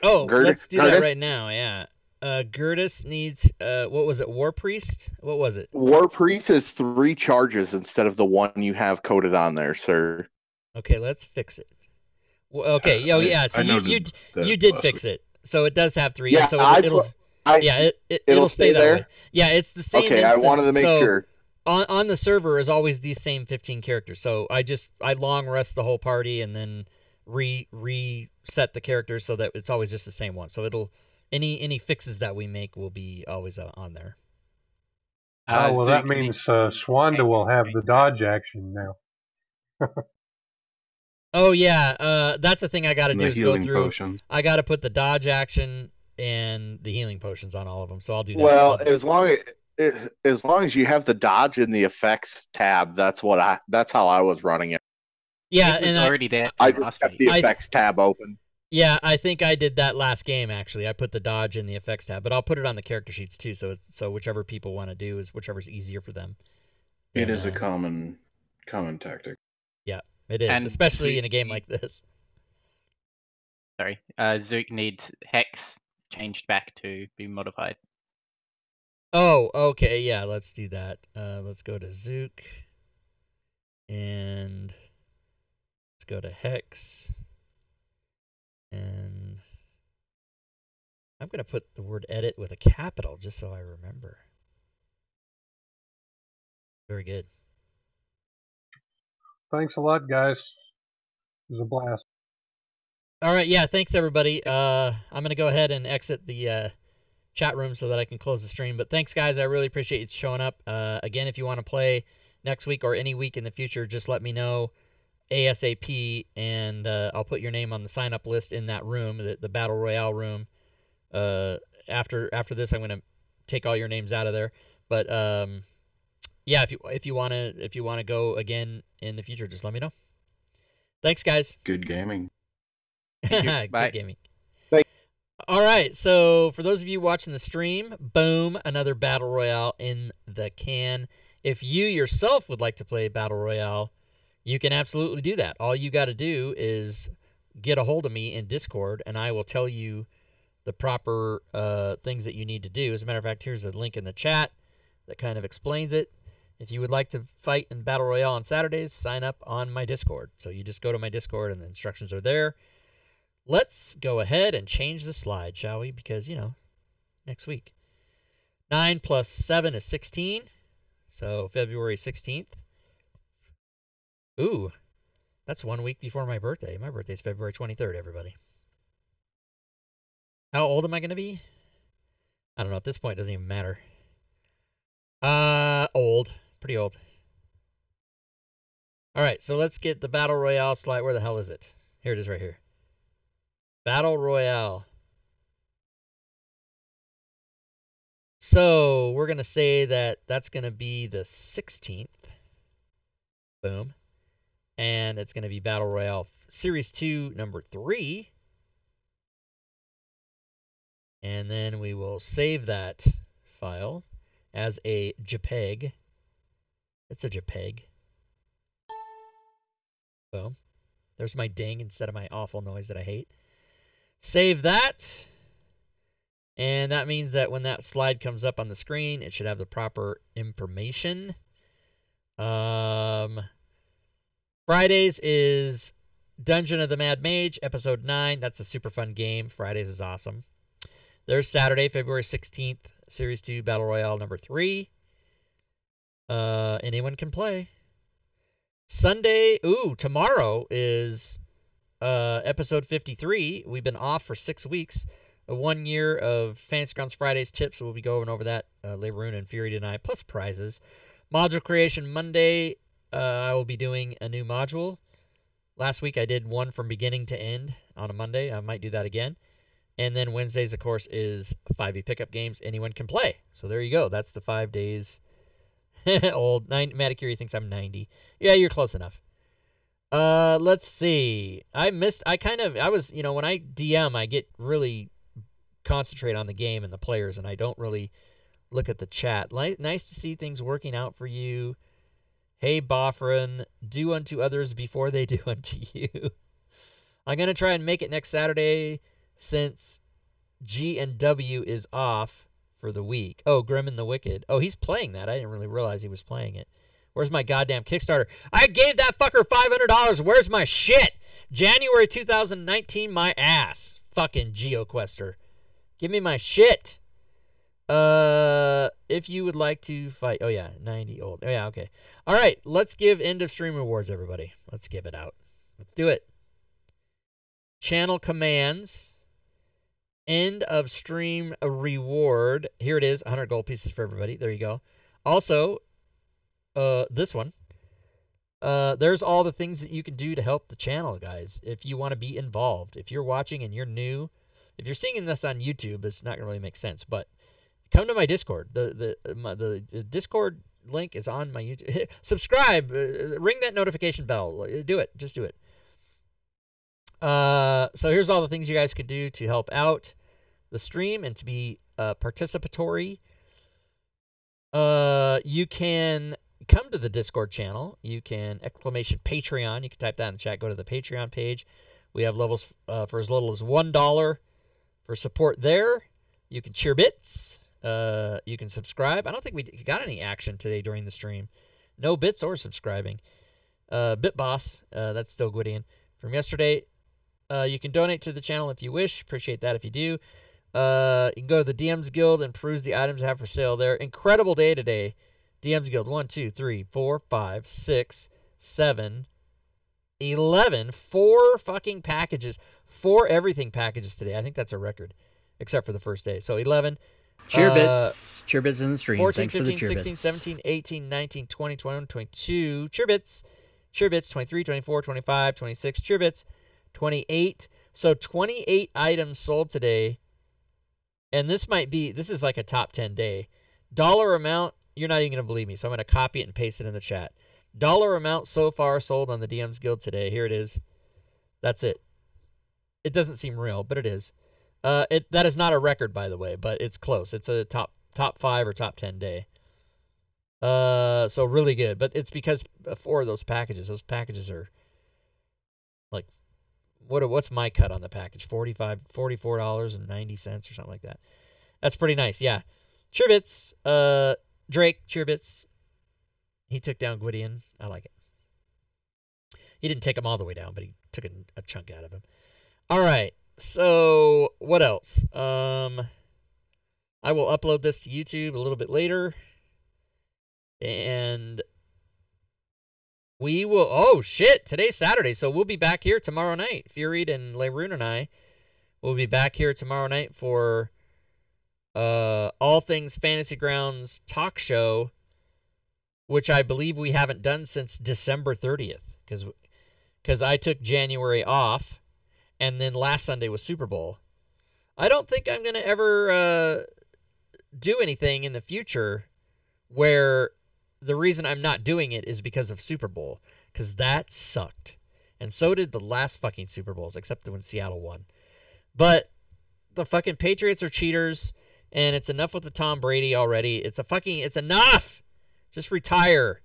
Let's do that right now. Yeah. Gertis needs what was it? War Priest? What was it? War Priest has 3 charges instead of the one you have coded on there, sir. Okay, let's fix it. Okay, so you did fix it. So it does have 3. Yeah, so it'll stay that there. Way. Yeah, it's the same. Okay, instance. I wanted to make sure. On the server is always these same 15 characters. So I long rest the whole party and then reset the characters so that it's always just the same one. So it'll any fixes that we make will be always on there. Well, that means Swanda will have the dodge action now. Oh yeah, that's the thing I got to do is go through. Potions. I got to put the dodge action and the healing potions on all of them. So I'll do that. Well, as long as you have the dodge in the effects tab, that's how I was running it. Yeah, and already there. I just kept the effects tab open. Yeah, I think I did that last game actually. I put the dodge in the effects tab, but I'll put it on the character sheets too. So whichever people want to do is whichever's easier for them. It is a common tactic. Yeah, it is, and especially in a game like this. Sorry, Zook needs Hex changed back to be modified. Oh, okay, yeah, let's do that. Let's go to Zook, and let's go to Hex, and I'm going to put the word edit with a capital just so I remember. Very good. Thanks a lot, guys. It was a blast. All right, yeah, thanks everybody. I'm gonna go ahead and exit the chat room so that I can close the stream. But thanks, guys. I really appreciate you showing up. Again, if you want to play next week or any week in the future, just let me know ASAP, and I'll put your name on the sign-up list in that room, the Battle Royale room. After this, I'm gonna take all your names out of there. But yeah, if you wanna go again in the future, just let me know. Thanks, guys. Good gaming. Thank you. Good Bye. gaming. Thank- All right, so for those of you watching the stream, boom, another Battle Royale in the can. If you yourself would like to play Battle Royale, you can absolutely do that. All you got to do is get a hold of me in Discord, and I will tell you the proper things that you need to do. As a matter of fact, here's a link in the chat that kind of explains it. If you would like to fight in Battle Royale on Saturdays, sign up on my Discord. So you just go to my Discord, and the instructions are there. Let's go ahead and change the slide, shall we? Because, you know, next week. 9 plus 7 is 16. So February 16th. Ooh, that's 1 week before my birthday. My birthday is February 23rd, everybody. How old am I going to be? I don't know. At this point, it doesn't even matter. Old. Pretty old. All right, so let's get the Battle Royale slide. Where the hell is it? Here it is right here. Battle Royale. So we're going to say that that's going to be the 16th. Boom. And it's going to be Battle Royale Series 2, number 3. And then we will save that file as a JPEG. It's a JPEG. Boom. There's my ding instead of my awful noise that I hate. Save that. And that means that when that slide comes up on the screen, it should have the proper information. Fridays is Dungeon of the Mad Mage, Episode 9. That's a super fun game. Fridays is awesome. There's Saturday, February 16th, Series 2, Battle Royale number 3. Anyone can play. Sunday, tomorrow is episode 53. We've been off for 6 weeks. 1 year of Fantasy Grounds Fridays tips. We'll be going over that. Leveroon and Fury tonight, plus prizes. Module creation Monday. I will be doing a new module. Last week I did one from beginning to end on a Monday. I might do that again. And then Wednesdays, of course, is 5e pickup games. Anyone can play. So there you go. That's the 5 days old. Maticuri thinks I'm 90. Yeah, you're close enough. Let's see. I was, when I DM, I get really concentrate on the game and the players, and I don't really look at the chat. Nice to see things working out for you. Hey, Bofrin, do unto others before they do unto you. I'm going to try and make it next Saturday since G and W is off for the week. Oh, Grim and the Wicked. Oh, he's playing that. I didn't really realize he was playing it. Where's my goddamn Kickstarter? I gave that fucker $500. Where's my shit? January 2019, my ass. Fucking GeoQuester. Give me my shit. If you would like to fight. Oh, yeah, 90 old. Oh, yeah, okay. All right, let's give end of stream rewards, everybody. Let's give it out. Let's do it. Channel commands. End of stream reward. Here it is, 100 gold pieces for everybody. There you go. Also, this one. There's all the things that you can do to help the channel, guys. If you want to be involved. If you're watching and you're new. If you're seeing this on YouTube, it's not going to really make sense. But come to my Discord. The Discord link is on my YouTube. Subscribe. Ring that notification bell. Do it. Just do it. So here's all the things you guys can do to help out the stream and to be participatory. You can come to the Discord channel. You can !Patreon. You can type that in the chat. Go to the Patreon page. We have levels for as little as $1 for support there. You can cheer bits. You can subscribe. I don't think we got any action today during the stream. No bits or subscribing. BitBoss, that's still Gwydion from yesterday. You can donate to the channel if you wish. Appreciate that if you do. You can go to the DMs Guild and peruse the items I have for sale there. Incredible day today. DMs Guild 1, 2, 3, 4, 5, 6, 7, 11. 4 fucking packages. 4 everything packages today. I think that's a record, except for the first day. So 11. Cheerbits. Cheerbits in the stream. 14, Thanks 15, for the 16, cheerbits. 17, 18, 19, 20, 21, 22. Cheerbits. Cheerbits. 23, 24, 25, 26. Cheerbits. 28. So 28 items sold today. And this is like a top 10 day. Dollar amount, you're not even going to believe me. So I'm going to copy it and paste it in the chat. Dollar amount so far sold on the DM's Guild today. Here it is. That's it. It doesn't seem real, but it is. That is not a record, by the way, but it's close. It's a top 5 or top 10 day. So really good. But it's because 4 of those packages are like, what's my cut on the package? $44.90 or something like that. That's pretty nice. Yeah. Cheerbits. Drake, cheerbits. He took down Gwydion. I like it. He didn't take him all the way down, but he took a chunk out of him. All right. So what else? I will upload this to YouTube a little bit later. And we will... Oh, shit. Today's Saturday, so we'll be back here tomorrow night. Fury and Leroon and I will be back here tomorrow night for All Things Fantasy Grounds talk show, which I believe we haven't done since December 30th, because I took January off, and then last Sunday was Super Bowl. I don't think I'm going to ever do anything in the future where the reason I'm not doing it is because of Super Bowl, because that sucked. And so did the last fucking Super Bowls, except when Seattle won. But the fucking Patriots are cheaters, and it's enough with the Tom Brady already. It's enough! Just retire.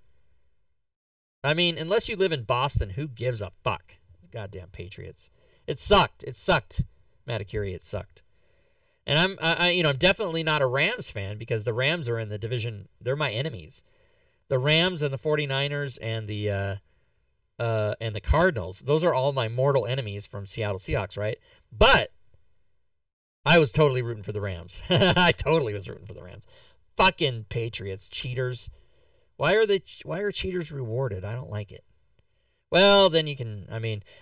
I mean, unless you live in Boston, who gives a fuck? Goddamn Patriots. It sucked. It sucked. Matakuri, it sucked. And I'm definitely not a Rams fan, because the Rams are in the division. They're my enemies. The Rams and the 49ers and the Cardinals, those are all my mortal enemies from Seattle Seahawks, right? But I was totally rooting for the Rams. I totally was rooting for the Rams. Fucking Patriots, cheaters. Why are cheaters rewarded? I don't like it. Well, then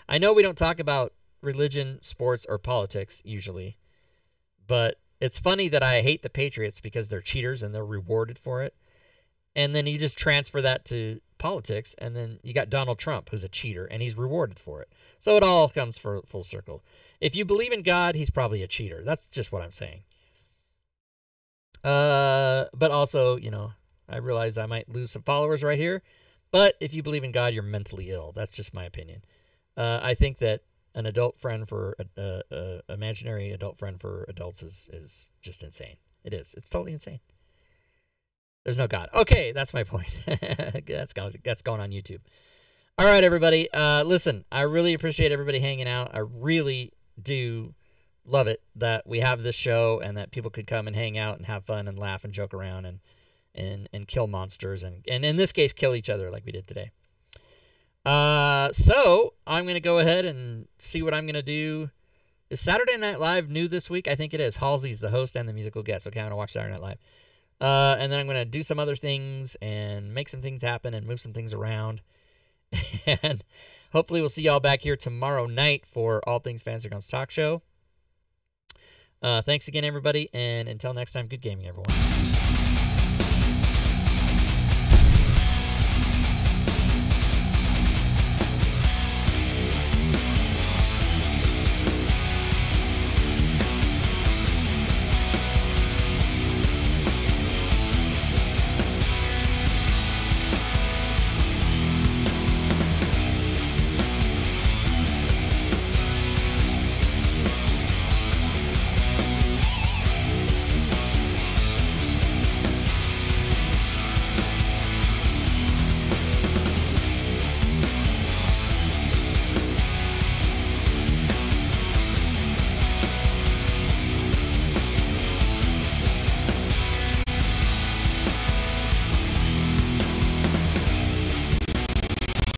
I know we don't talk about religion, sports, or politics usually, but it's funny that I hate the Patriots because they're cheaters and they're rewarded for it. And then you just transfer that to politics, and then you got Donald Trump, who's a cheater, and he's rewarded for it. So it all comes full circle. If you believe in God, he's probably a cheater. That's just what I'm saying. But also, I realize I might lose some followers right here. But if you believe in God, you're mentally ill. That's just my opinion. I think that an adult friend for imaginary adult friend for adults is just insane. It is. It's totally insane. There's no God. Okay, that's my point. That's going on YouTube. All right, everybody. Listen, I really appreciate everybody hanging out. I really do love it that we have this show and that people could come and hang out and have fun and laugh and joke around and kill monsters and in this case kill each other like we did today. So I'm going to go ahead and see what I'm going to do. Is Saturday Night Live new this week? I think it is. Halsey's the host and the musical guest. Okay, I'm going to watch Saturday Night Live. And then I'm going to do some other things and make some things happen and move some things around. And hopefully we'll see y'all back here tomorrow night for All Things Fantasy Grounds Talk Show. Thanks again, everybody. And until next time, good gaming, everyone.